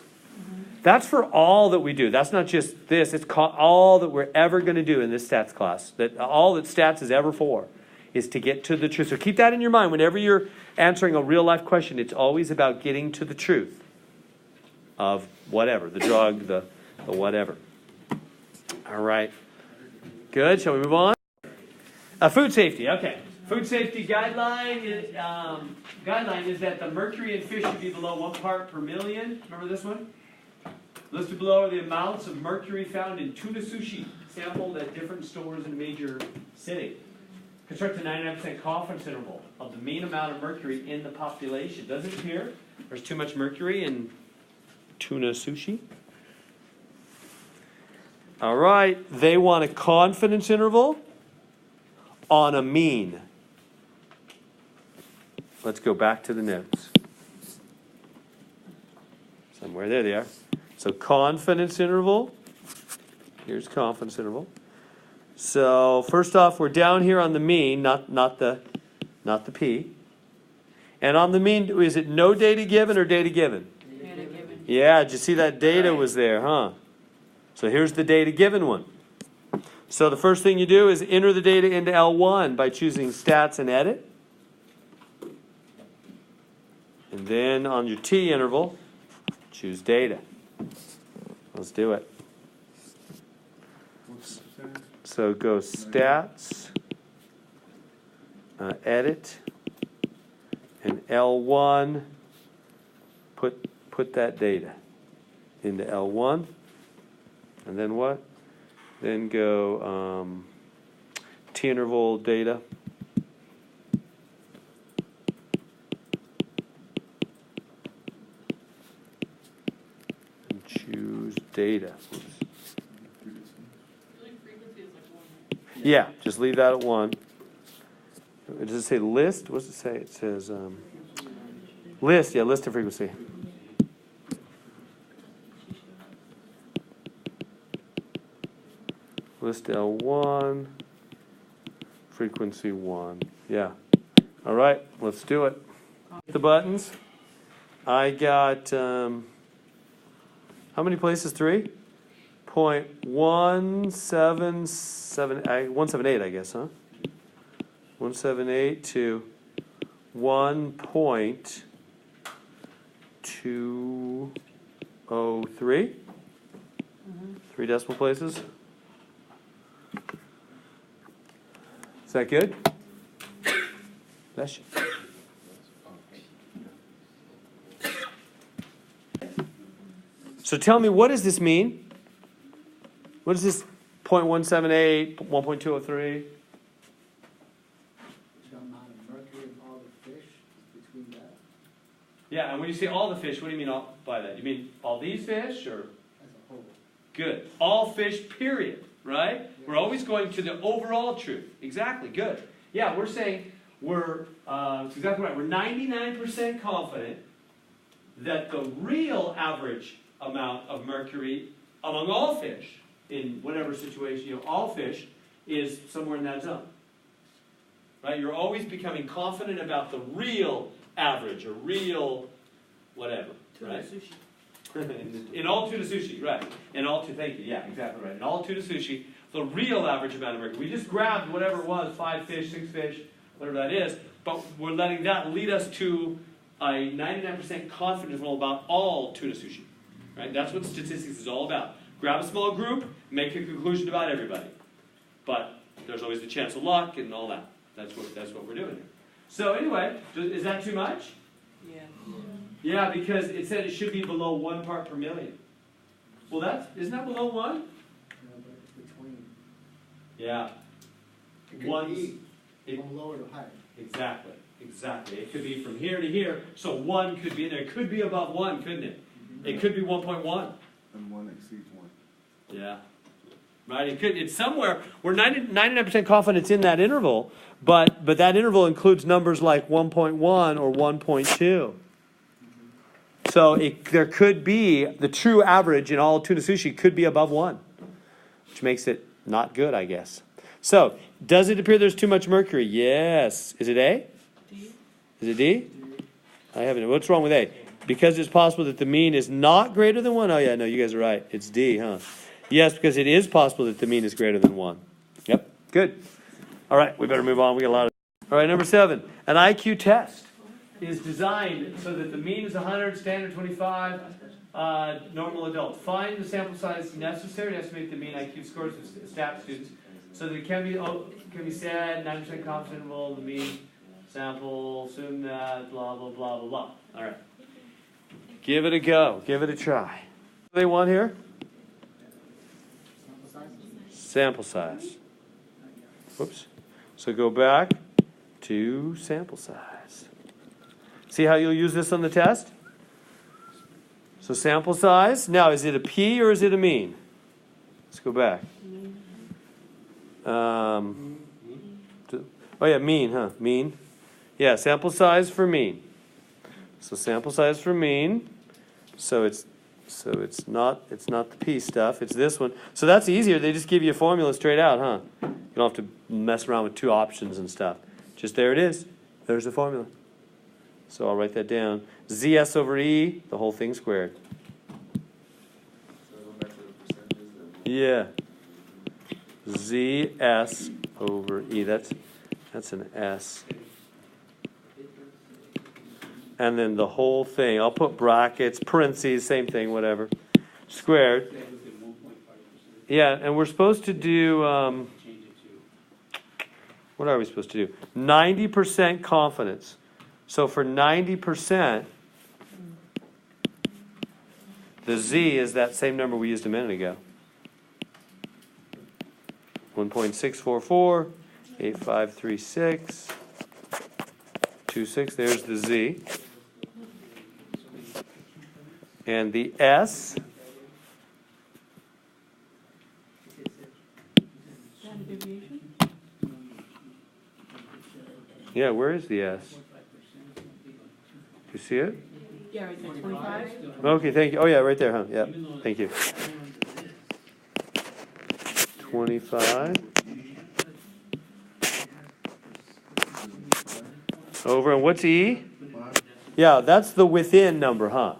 That's for all that we do. That's not just this. It's all that we're ever going to do in this stats class. That all that stats is ever for is to get to the truth. So keep that in your mind. Whenever you're answering a real life question, it's always about getting to the truth of whatever, the drug, the whatever. All right. Good. Shall we move on? Food safety. Okay. Food safety guideline is that the mercury in fish should be below 1 part per million. Remember this one? Listed below are the amounts of mercury found in tuna sushi sampled at different stores in a major city. Construct a 99% confidence interval of the mean amount of mercury in the population. Does it appear there's too much mercury in tuna sushi? All right. They want a confidence interval on a mean. Let's go back to the notes. Somewhere there they are. So confidence interval. Here's confidence interval. So first off, we're down here on the mean, not the P. And on the mean, is it no data given or data given? Data given. Yeah, did you see that data was there, huh? So here's the data given one. So the first thing you do is enter the data into L1 by choosing stats and edit. And then on your T interval, choose data. Let's do it. So go stats, edit, and L1, put that data into L1. And then what? Then go T interval data. And choose data. Oops. Yeah, just leave that at 1. Does it say list? What does it say? It says list. Yeah, list and frequency. List L1, frequency 1. Yeah. All right, let's do it. The buttons. I got, how many places? 3? 178, I guess, huh? 178 to 1.203. 3 decimal places. Is that good? Bless you. So tell me, what does this mean? What is this? 0.178, 1.203? The amount of mercury in all the fish is between that Yeah, and when you say all the fish, what do you mean by that? You mean all these fish, or? as a whole. Good. All fish, period, right? We're always going to the overall truth. Exactly, good. Yeah, we're saying it's exactly right. We're 99% confident that the real average amount of mercury among all fish, in whatever situation, all fish, is somewhere in that zone. Right? You're always becoming confident about the real average, or real whatever, Tuna right? sushi. In all tuna sushi, right. Thank you, yeah, exactly right. In all tuna sushi, the real average amount of mercury. We just grabbed whatever it was, 5 fish, 6 fish, whatever that is, but we're letting that lead us to a 99% confidence level about all tuna sushi. Right? That's what statistics is all about. Grab a small group, make a conclusion about everybody. But there's always the chance of luck and all that. That's what we're doing here. So anyway, is that too much? Yeah. Yeah, because it said it should be below 1 part per million. Well, isn't that below 1? You know, but it's between. Yeah. It could One's- be it- from lower to higher. Exactly. It could be from here to here, so 1 could be in there. It could be above 1, couldn't it? It could be 1.1. And one exceeds one. Yeah. Right? It's somewhere. We're 99% confident it's in that interval, but that interval includes numbers like 1.1 or 1.2. So there could be, the true average in all tuna sushi could be above 1, which makes it not good, I guess. So, does it appear there's too much mercury? Yes. Is it A? D? Is it D? I haven't. What's wrong with A? Because it's possible that the mean is not greater than 1? Oh, yeah, no, you guys are right. It's D, huh? Yes, because it is possible that the mean is greater than 1. Yep, good. All right, we better move on. We got a lot of... All right, number 7. An IQ test is designed so that the mean is 100, standard 25, normal adult. Find the sample size necessary to estimate the mean IQ scores of stat students so that it can be said, 9% confident interval, the mean sample, assume that, blah, blah, blah, blah, blah. All right. Give it a go. Give it a try. What do they want here? Sample size. Whoops. So go back to sample size. See how you'll use this on the test? So sample size. Now, is it a P or is it a mean? Let's go back. Oh yeah, mean, huh? Mean. Yeah, sample size for mean. So sample size for mean. So it's not the P stuff. It's this one. So that's easier. They just give you a formula straight out, huh? You don't have to mess around with 2 options and stuff. Just there it is. There's the formula. So I'll write that down. ZS over E, the whole thing squared. So go back to the percentages then. Yeah. ZS over E. That's an S. And then the whole thing. I'll put brackets, parentheses, same thing, whatever. Squared. Yeah, and we're supposed to do, what are we supposed to do? 90% confidence. So for 90%, the Z is that same number we used a minute ago. 1.644, 8536, 26, there's the Z. And the S, Standard deviation? yeah, where is the S? You see it? Yeah, right there, 25. Okay, thank you. Oh, yeah, right there, huh? Yeah, thank you. 25. Over, and what's E? Yeah, that's the within number, huh?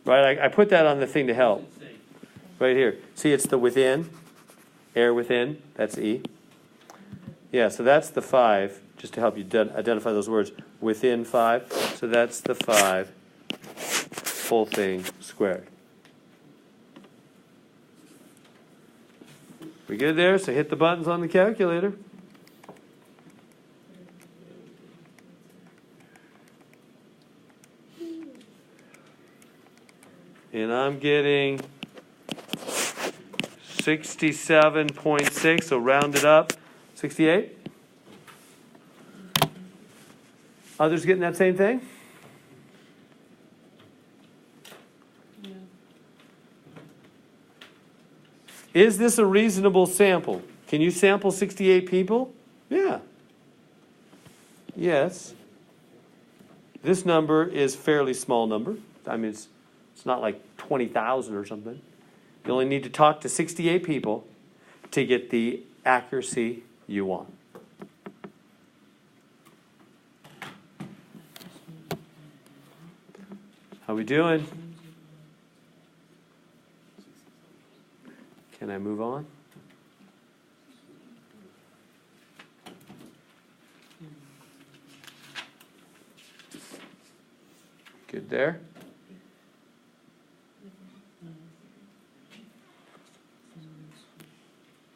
Right, I put that on the thing to help. Right here. See, it's the within. Air within. That's E. Yeah, so that's the 5, just to help you identify those words. Within 5. So that's the 5. Whole thing squared. We good there? So hit the buttons on the calculator. And I'm getting 67.6, so round it up. 68? Others getting that same thing? Yeah. Is this a reasonable sample? Can you sample 68 people? Yeah. Yes. This number is fairly small number. I mean, it's not like 20,000 or something. You only need to talk to 68 people to get the accuracy you want. How we doing? Can I move on? Good there.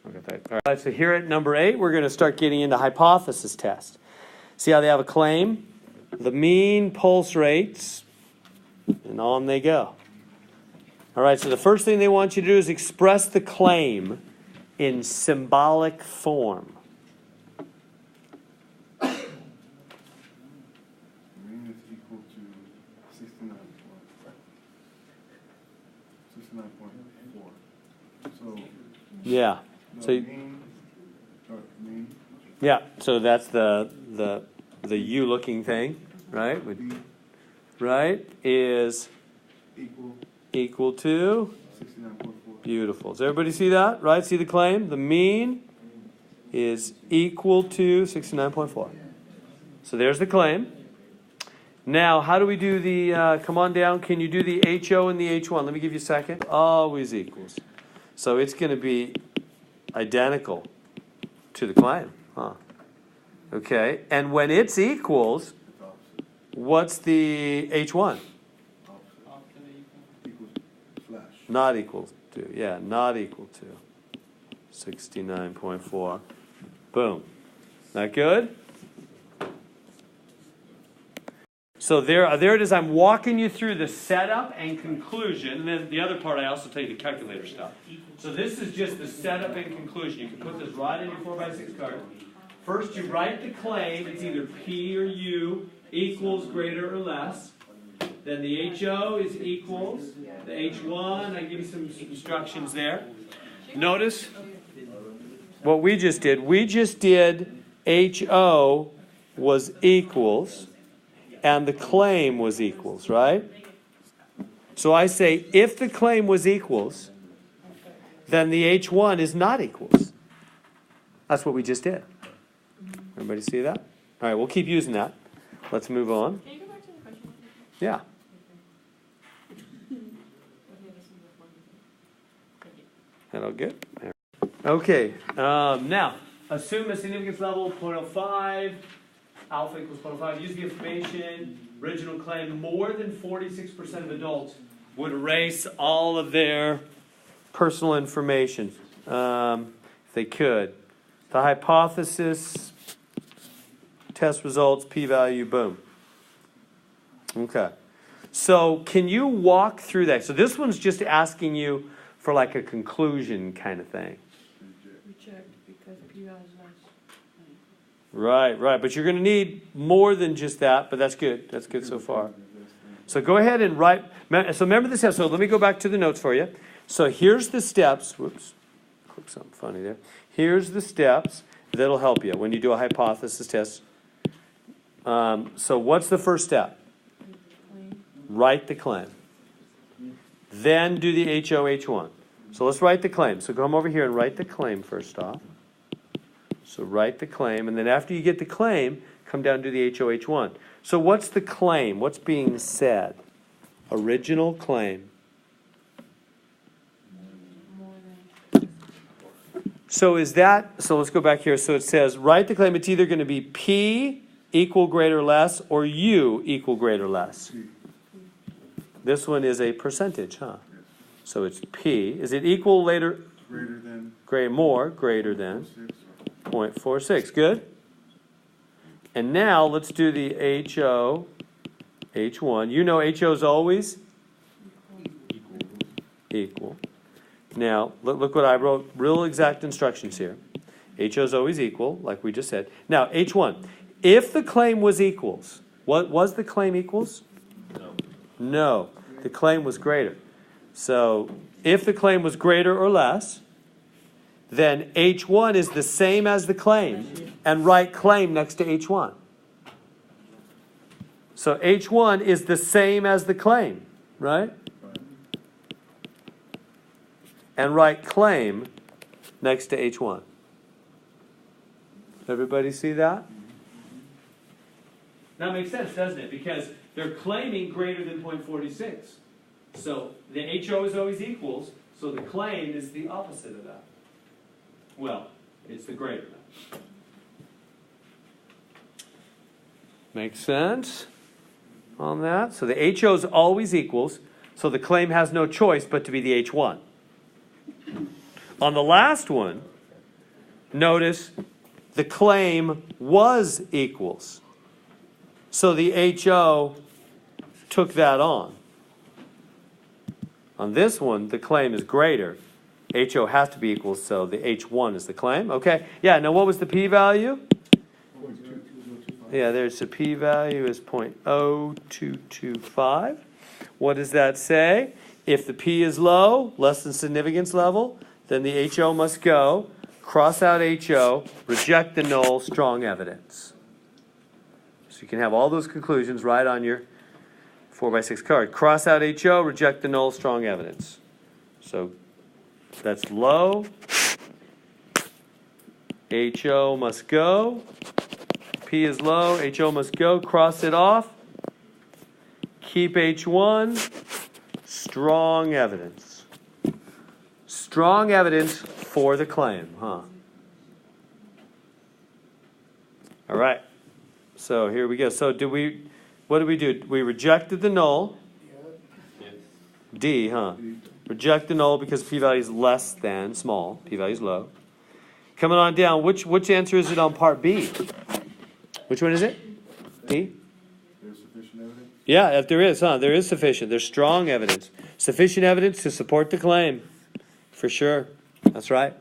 Okay, all right, so here at number 8, we're going to start getting into hypothesis test. See how they have a claim? The mean pulse rates, and on they go. All right, so the first thing they want you to do is express the claim in symbolic form. Mean is equal to 69.4. So, Yeah. So mean, yeah, so that's the U looking thing, right? B Right? Is equal to 69.4. beautiful. Does everybody see that? Right? See the claim? The mean is equal to 69.4. So there's the claim. Now, how do we do the, come on down, can you do the HO and the H1? Let me give you a second. Always equals. So it's going to be identical to the claim. Huh. Okay, and when it's equals, what's the H1? Not equal to, yeah, not equal to 69.4. Boom. That good? So there it is. I'm walking you through the setup and conclusion. And then the other part, I also tell you the calculator stuff. So this is just the setup and conclusion. You can put this right in your 4x6 card. First, you write the claim. It's either P or U equals greater or less. Then the HO is equals. The H1, I give you some instructions there. Notice what we just did. We just did HO was equals. And the claim was equals, right? So I say, if the claim was equals, then the H1 is not equals. That's what we just did. Everybody see that? All right, we'll keep using that. Let's move on. Can you go back to the question? Yeah. That all good? Okay, now, assume a significance level 0.05. Alpha equals 0.05. Use the information. Original claim, more than 46% of adults would erase all of their personal information if they could. The hypothesis, test results, p-value, boom. Okay. So can you walk through that? So this one's just asking you for like a conclusion kind of thing. Reject because P-value is less. Right. But you're going to need more than just that, but that's good. That's good so far. So go ahead and write. So remember this episode. Let me go back to the notes for you. So here's the steps. Whoops. Click something funny there. Here's the steps that'll help you when you do a hypothesis test. So what's the first step? Write the claim. Then do the HOH1. So let's write the claim. So come over here and write the claim first off. So write the claim, and then after you get the claim, come down to the HOH1. So what's the claim? What's being said? Original claim. So is that, so let's go back here. So it says, write the claim. It's either going to be P equal greater or less, or U equal greater or less. This one is a percentage, huh? So it's P. Is it equal later? Greater than. Greater than. 0.46. Good. And now let's do the HO, H1. You know HO is always equal. Now, look what I wrote, real exact instructions here. HO is always equal, like we just said. Now, H1, if the claim was equals, what was the claim equals? No, the claim was greater. So, if the claim was greater or less, then H1 is the same as the claim, and write claim next to H1. So H1 is the same as the claim, right? And write claim next to H1. Everybody see that? That makes sense, doesn't it? Because they're claiming greater than 0.46. So the HO is always equals, so the claim is the opposite of that. Well, it's the greater than. Makes sense on that? So the HO is always equals, so the claim has no choice but to be the H1. On the last one, notice the claim was equals. So the HO took that on. On this one, the claim is greater. HO has to be equal, so the H1 is the claim. Okay, yeah, now what was the p-value? Yeah, there's the p-value is 0.0225. What does that say? If the p is low, less than significance level, then the HO must go. Cross out HO, reject the null, strong evidence. So you can have all those conclusions right on your 4x6 card. Cross out HO, reject the null, strong evidence. So that's low. HO must go. P is low. HO must go. Cross it off. Keep H1. Strong evidence. Strong evidence for the claim, huh? All right. So here we go. So what did we do? We rejected the null. D, huh? Reject the null because p-value is less than small. P-value is low. Coming on down, which answer is it on part B? Which one is it? B? There's sufficient evidence? Yeah, if there is, huh? There is sufficient. There's strong evidence. Sufficient evidence to support the claim. For sure. That's right.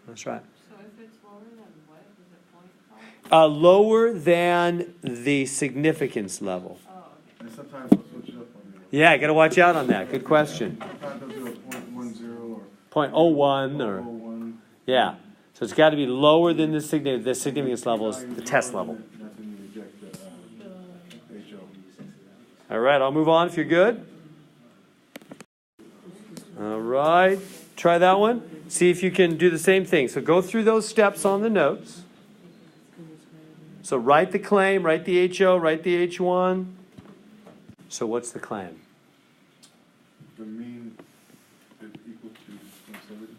That's right. So if it's lower than what, is it 0.5? Lower than the significance level. Oh, okay. And sometimes they'll switch it up on you. Yeah, got to watch out on that. Good question. Sometimes they'll do a 0.10 or 0.01 or 0.01. yeah. So it's got to be lower than the significance level is the test level. That's when you reject the HO. All right, I'll move on if you're good. All right, try that one. See if you can do the same thing. So go through those steps on the notes. So write the claim, write the HO, write the H1. So what's the claim? The mean is equal to 70.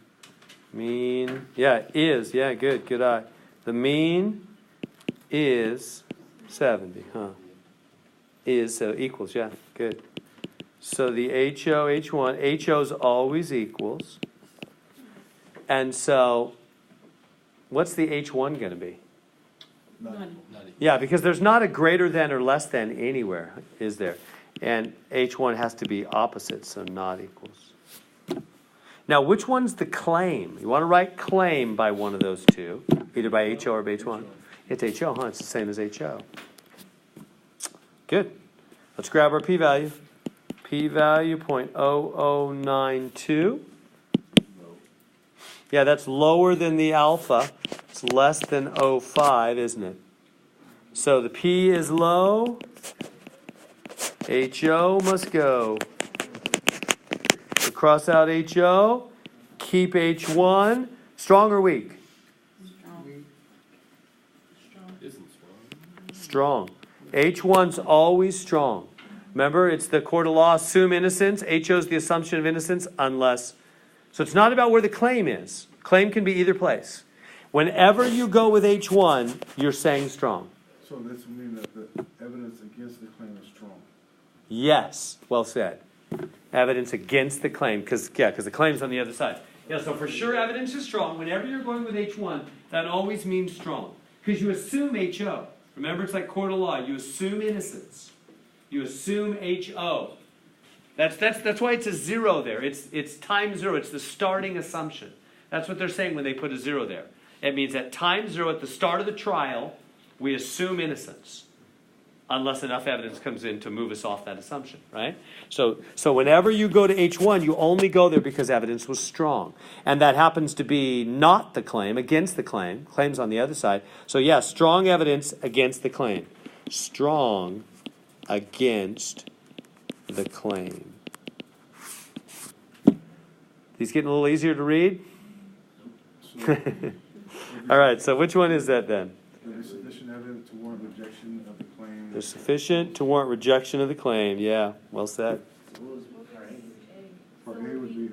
Mean, yeah, is, yeah, good eye. The mean is 70, huh? Is, so equals, yeah, good. So the HO, H1, HO's always equals. And so, what's the H1 going to be? None. Yeah, because there's not a greater than or less than anywhere, is there? And H1 has to be opposite, so not equals. Now, which one's the claim? You want to write claim by one of those two, either by HO or by H1. It's HO, huh? It's the same as HO. Good. Let's grab our p-value. P-value 0.0092. Yeah, that's lower than the alpha. It's less than 0.05, isn't it? So the P is low. HO must go. So cross out HO. Keep H1. Strong or weak? Strong. H1's always strong. Remember, it's the court of law, assume innocence. HO's the assumption of innocence unless. So it's not about where the claim is. Claim can be either place. Whenever you go with H1, you're saying strong. So this would mean that the evidence against the claim is strong. Yes, well said. Evidence against the claim, because the claim's on the other side. Yeah, so for sure evidence is strong. Whenever you're going with H1, that always means strong. Because you assume HO. Remember, it's like court of law. You assume innocence. You assume HO. That's why it's a 0 there. It's time 0. It's the starting assumption. That's what they're saying when they put a 0 there. It means at time 0, at the start of the trial, we assume innocence, unless enough evidence comes in to move us off that assumption, right? So whenever you go to H1, you only go there because evidence was strong. And that happens to be not the claim, against the claim. Claim's on the other side. So yeah, strong evidence against the claim. Strong against the claim. These getting a little easier to read? All right, so which one is that then? There's sufficient evidence to warrant rejection of the claim. There's sufficient to warrant rejection of the claim. Yeah, well said. Part A would be,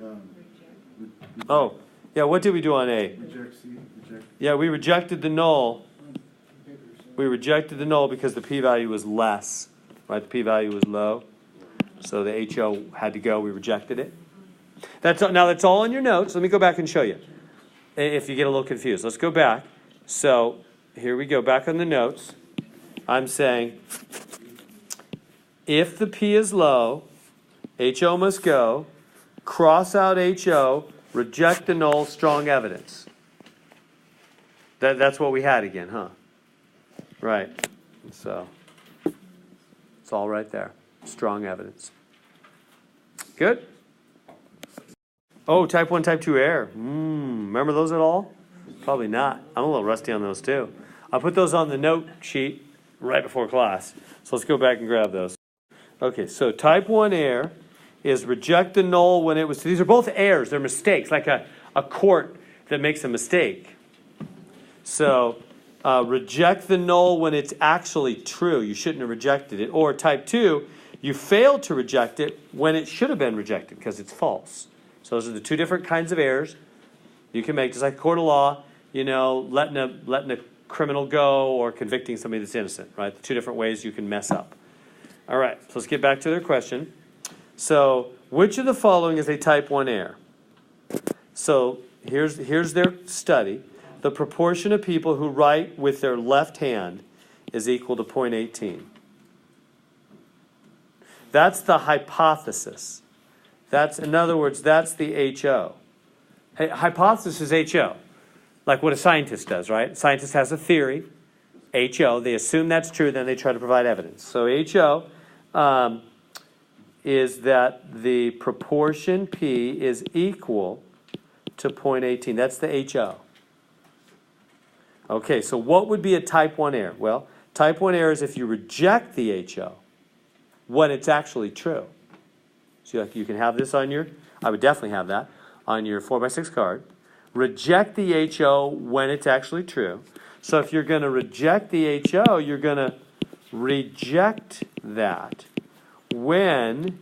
Oh, yeah, what did we do on A? reject C, reject. Yeah, we rejected the null. We rejected the null because the p-value was less, right? The p-value was low. So the HO had to go. We rejected it. Now that's all in your notes. Let me go back and show you if you get a little confused. Let's go back. So here we go, back on the notes. I'm saying if the P is low, HO must go, cross out HO, reject the null, strong evidence. That's what we had again, huh? Right. So it's all right there. Strong evidence. Good? Oh, type 1, type 2 error. Remember those at all? Probably not. I'm a little rusty on those too. I'll put those on the note sheet right before class. So let's go back and grab those. Okay, so type 1 error is reject the null when it was... These are both errors. They're mistakes, like a court that makes a mistake. So reject the null when it's actually true. You shouldn't have rejected it. Or type 2, you failed to reject it when it should have been rejected because it's false. So those are the two different kinds of errors you can make, just like a court of law, letting a criminal go or convicting somebody that's innocent, right? The two different ways you can mess up. All right, so let's get back to their question. So which of the following is a type 1 error? So here's their study. The proportion of people who write with their left hand is equal to 0.18. That's the hypothesis. In other words, that's the HO. Hey, hypothesis is HO, like what a scientist does, right? A scientist has a theory, HO. They assume that's true, then they try to provide evidence. So HO is that the proportion P is equal to 0.18. That's the HO. Okay, so what would be a type 1 error? Well, type 1 error is if you reject the HO when it's actually true. So you can have this on I would definitely have that on your 4x6 card. Reject the HO when it's actually true. So if you're going to reject the HO, you're going to reject that when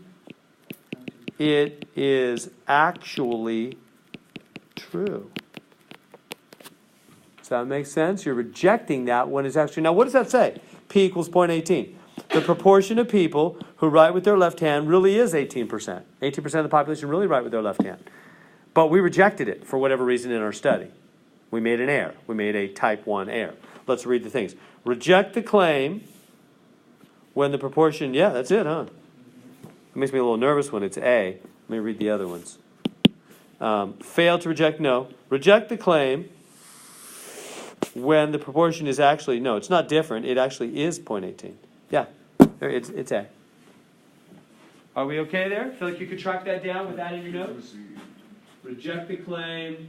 it is actually true. Does that make sense? You're rejecting that when it's actually... Now, what does that say? P equals 0.18. The proportion of people who write with their left hand really is 18%. 18% of the population really write with their left hand. But we rejected it for whatever reason in our study. We made an error. We made a type 1 error. Let's read the things. Reject the claim when the proportion... Yeah, that's it, huh? It makes me a little nervous when it's A. Let me read the other ones. Fail to reject, no. Reject the claim when the proportion is actually... No, it's not different. It actually is 0.18. Yeah, it's A. Are we okay there? Feel like you could track that down with that in your notes? Reject the claim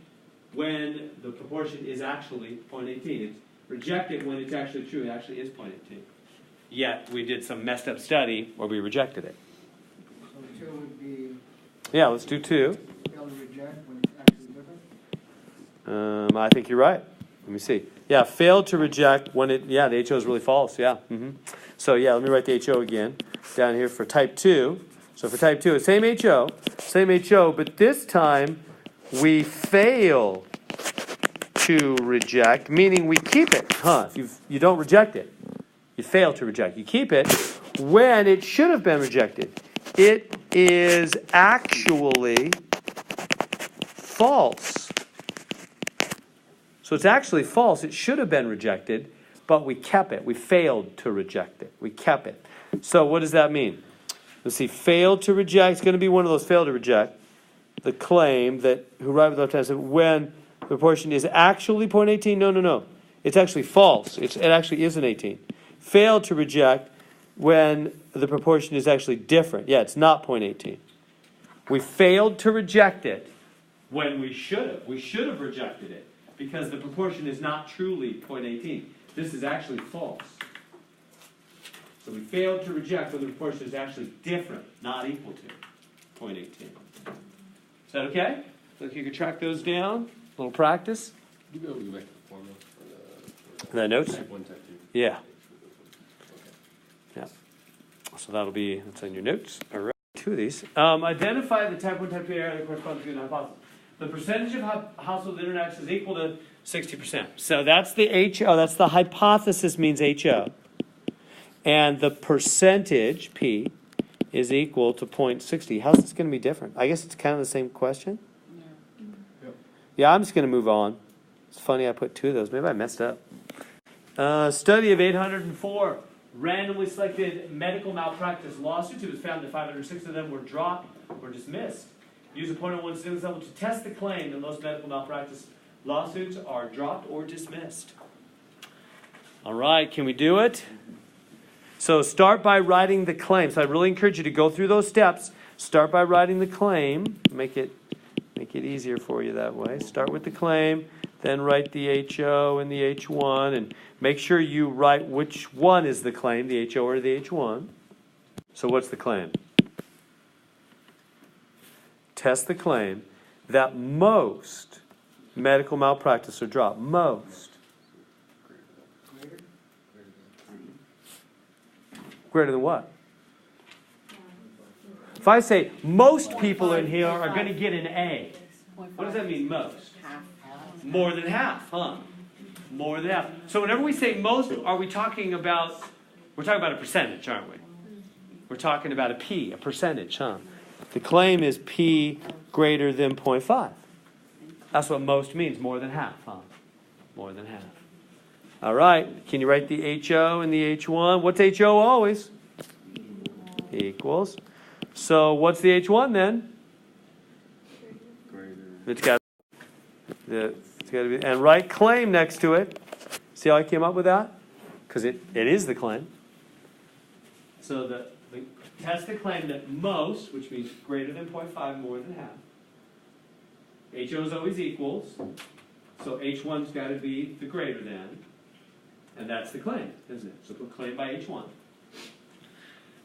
when the proportion is actually 0.18. It's reject it when it's actually true. It actually is 0.18. Yet we did some messed up study where we rejected it. So 2 would be... Yeah, let's do 2. Fail to reject when it's actually different? I think you're right. Let me see. Yeah, failed to reject when it... Yeah, the HO is really false. Yeah. So yeah, let me write the HO again down here for type 2. So for type 2, same HO, but this time we fail to reject, meaning we keep it. If you don't reject it, you fail to reject. You keep it when it should have been rejected. It is actually false. So it's actually false. It should have been rejected, but we kept it. We failed to reject it. We kept it. So what does that mean? Let's see, failed to reject, it's going to be one of those failed to reject the claim that who write with left hand said when the proportion is actually 0.18. No. It's actually false. It actually isn't 18. Failed to reject when the proportion is actually different. Yeah, it's not 0.18. We failed to reject it when we should have. We should have rejected it because the proportion is not truly 0.18. This is actually false. So we failed to reject when the proportion is actually different, not equal to 0.18. Is that okay? So if you can track those down, a little practice. You go back to the formula for The notes? type 1, type 2. Yeah. Yeah. So that's on your notes. All right. Two of these. Identify the type 1, type 2 error that corresponds to an hypothesis. The percentage of household internets is equal to 60%. So that's the HO. That's the hypothesis means HO. And the percentage, P, is equal to 0.60. How's this going to be different? I guess it's kind of the same question. Yeah, I'm just going to move on. It's funny I put two of those. Maybe I messed up. Study of 804 randomly selected medical malpractice lawsuits. It was found that 506 of them were dropped or dismissed. Use a 0.01 students level to test the claim that most medical malpractice lawsuits are dropped or dismissed. All right, can we do it? So start by writing the claim. So I really encourage you to go through those steps. Start by writing the claim. Make it easier for you that way. Start with the claim, then write the HO and the H1, and make sure you write which one is the claim, the HO or the H1. So what's the claim? Test the claim that most medical malpractice are dropped. Most. Greater than what? If I say most people in here are going to get an A, what does that mean, most? More than half, huh? More than half. So whenever we say most, are we talking about, we're talking about a percentage, aren't we? We're talking about a P, a percentage, huh? The claim is P greater than 0.5. That's what most means, more than half, huh? More than half. All right, can you write the HO and the H1? What's HO always? Equals. So what's the H1 then? It's got to be, and write claim next to it. See how I came up with that? Because it is the claim. So the test the claim that most, which means greater than 0.5, more than half. HO is always equals. So H1's got to be the greater than. And that's the claim, isn't it? So put claim by H1.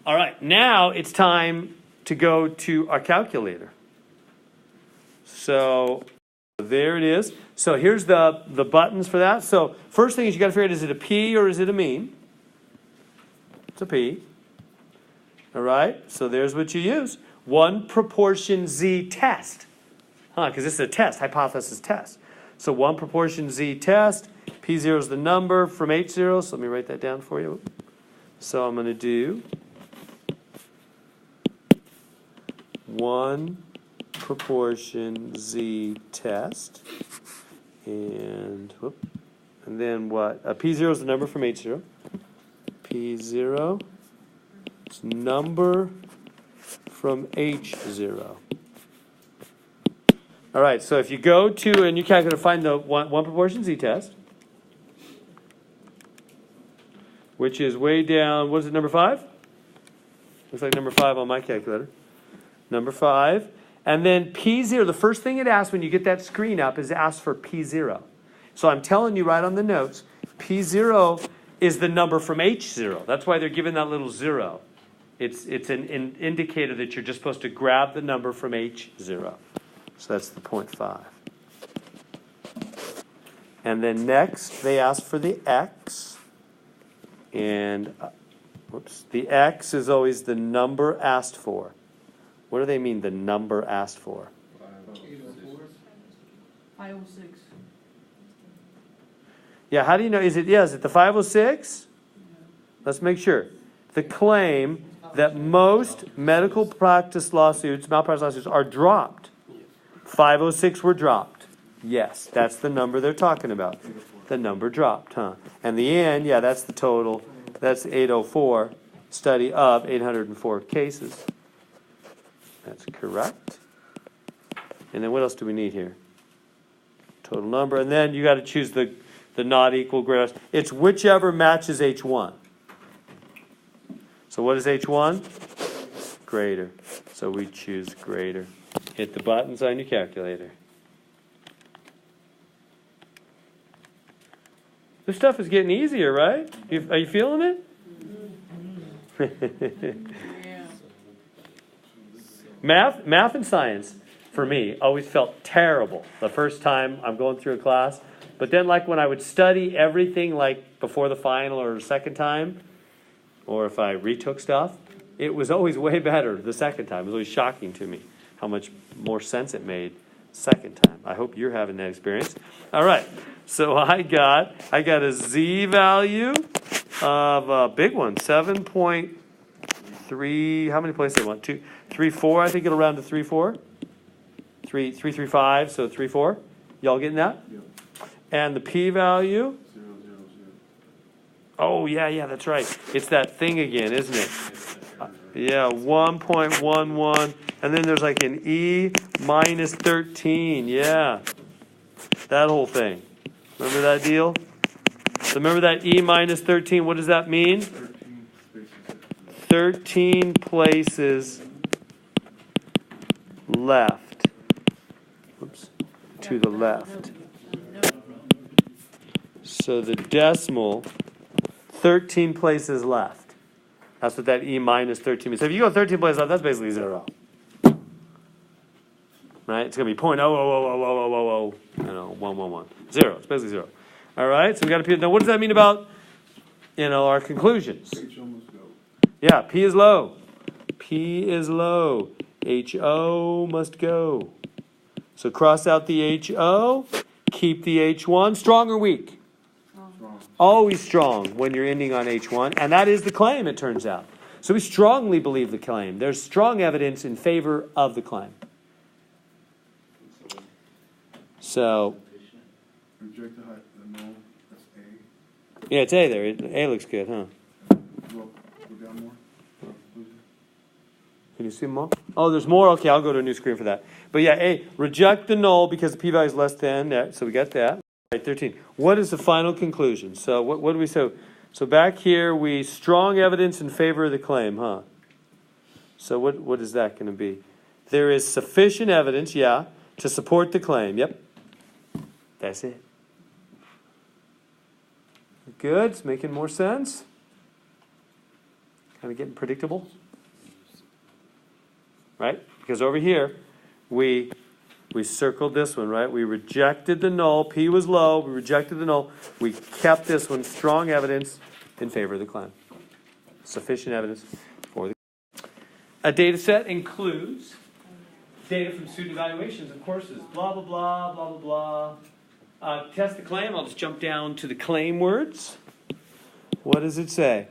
All right, now it's time to go to our calculator. So there it is. So here's the buttons for that. So first thing is you got to figure out, is it a P or is it a mean? It's a P. All right, so there's what you use. 1 proportion Z test. Because this is a test, hypothesis test. So 1 proportion Z test. P0 is the number from H0, so let me write that down for you. So I'm going to do 1 proportion Z test, and then what? P0 is the number from H0. P0 is number from H0. All right, so if you go to, and you calculator, find the 1 proportion Z test, which is way down, what is it, number 5? Looks like number 5 on my calculator. Number 5. And then P0, the first thing it asks when you get that screen up is it asks for P0. So I'm telling you right on the notes, P0 is the number from H0. That's why they're given that little 0. It's an indicator that you're just supposed to grab the number from H0. So that's the 0.5. And then next, they ask for the X. And, the X is always the number asked for. What do they mean, the number asked for? 506. Yeah, how do you know? Is it the 506? Let's make sure. The claim that most medical malpractice lawsuits are dropped. 506 were dropped. Yes, that's the number they're talking about. The number dropped, huh? And the end, yeah, that's the total. That's 804. study of 804 cases. That's correct. And then what else do we need here? Total number. And then you got to choose the not equal greater. It's whichever matches H1. So what is H1? Greater. So we choose greater. Hit the buttons on your calculator. This stuff is getting easier, right? Are you feeling it? Math and science, for me, always felt terrible the first time I'm going through a class. But then, like, when I would study everything, like, before the final or second time, or if I retook stuff, it was always way better the second time. It was always shocking to me how much more sense it made second time. I hope you're having that experience. All right. So I got a Z value of a big one, 7.3. How many places I want? 2, 3, 4. I think it'll round to 3, 4. 3, 3, 3, 5. So 3, 4. Y'all getting that? Yep. And the P value. 0, 0, 0. Oh yeah, that's right. It's that thing again, isn't it? Yeah, 1.11, and then there's like an E minus 13. Yeah, that whole thing. Remember that deal? So remember that E minus 13. What does that mean? 13 places left. Oops, to the left. So the decimal, 13 places left. That's what that E minus 13 means. So if you go 13 places left, that's basically 0. Right? It's going to be 0.0000000, 111. 0. It's basically 0. All right? So we got to P. Now, what does that mean about, our conclusions? H almost go. Yeah, P is low. P is low. HO must go. So cross out the HO. Keep the H1. Strong or weak? Always strong when you're ending on H1, and that is the claim, it turns out. So we strongly believe the claim. There's strong evidence in favor of the claim. So, Reject the null. That's A. yeah, it's A there. A looks good, huh? Go down more. Can you see more? Oh, there's more? Okay, I'll go to a new screen for that. But yeah, A, reject the null because the p-value is less than that. So we got that. Right, 13. What is the final conclusion? So what do we say? So back here, we strong evidence in favor of the claim, huh? So what is that going to be? There is sufficient evidence, yeah, to support the claim. Yep. That's it. Good. It's making more sense. Kind of getting predictable. Right? Because over here, we circled this one, right? We rejected the null. P was low. We rejected the null. We kept this one. Strong evidence in favor of the claim. Sufficient evidence for the claim. A data set includes data from student evaluations of courses. Blah, blah, blah, blah, blah, blah. Test the claim. I'll just jump down to the claim words. What does it say?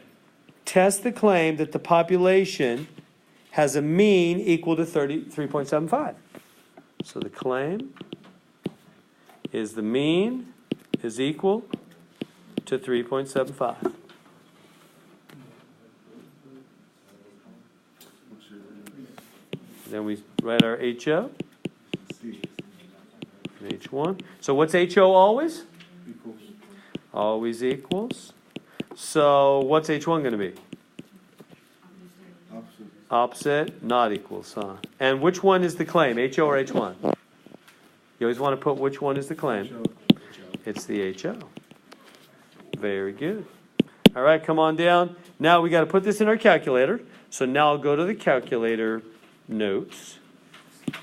Test the claim that the population has a mean equal to 3.75. So the claim is the mean is equal to 3.75. Then we write our HO. H1. So what's HO always? Equals. Always equals. So what's H1 going to be? Opposite. Opposite, not equals, huh? And which one is the claim, HO or H1? You always want to put which one is the claim. It's the HO. Very good. All right, come on down. Now we got to put this in our calculator. So now I'll go to the calculator notes.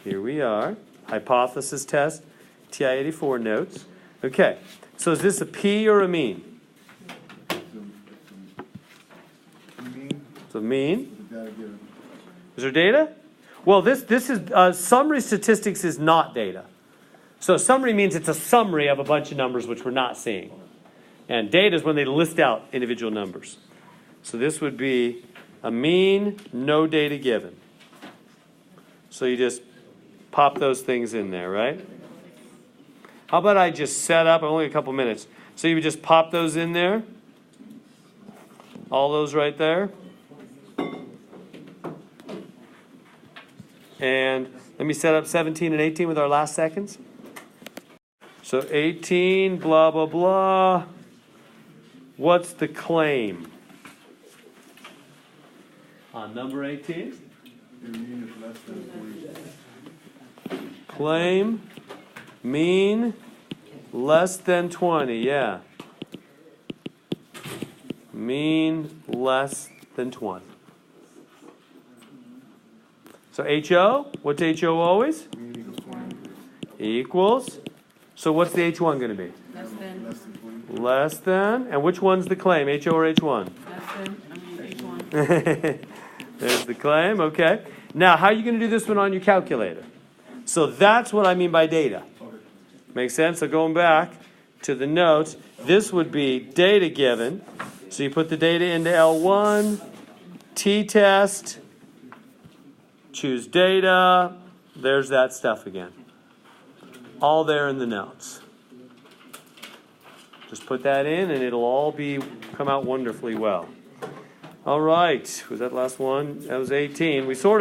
Here we are. Hypothesis test, TI-84 notes. Okay, so is this a P or a mean? It's a mean. Is there data? Well, this is summary statistics is not data. So summary means it's a summary of a bunch of numbers which we're not seeing. And data is when they list out individual numbers. So this would be a mean, no data given. So you just pop those things in there, right? How about I just set up, only a couple minutes. So you would just pop those in there. All those right there. And let me set up 17 and 18 with our last seconds. So 18, blah, blah, blah. What's the claim? On number 18? Your mean is less than 40. Claim mean less than 20, yeah. Mean less than 20. So HO, what's HO always? Mean equals 20. Equals. So what's the H1 going to be? Less than, Less than 20. Less than. And which one's the claim, HO or H1? H1. There's the claim, okay. Now, how are you going to do this one on your calculator? So that's what I mean by data. Makes sense? So going back to the notes, this would be data given. So you put the data into L1, t-test, choose data, there's that stuff again. All there in the notes. Just put that in and it'll all come out wonderfully well. All right, was that the last one? That was 18. We sort of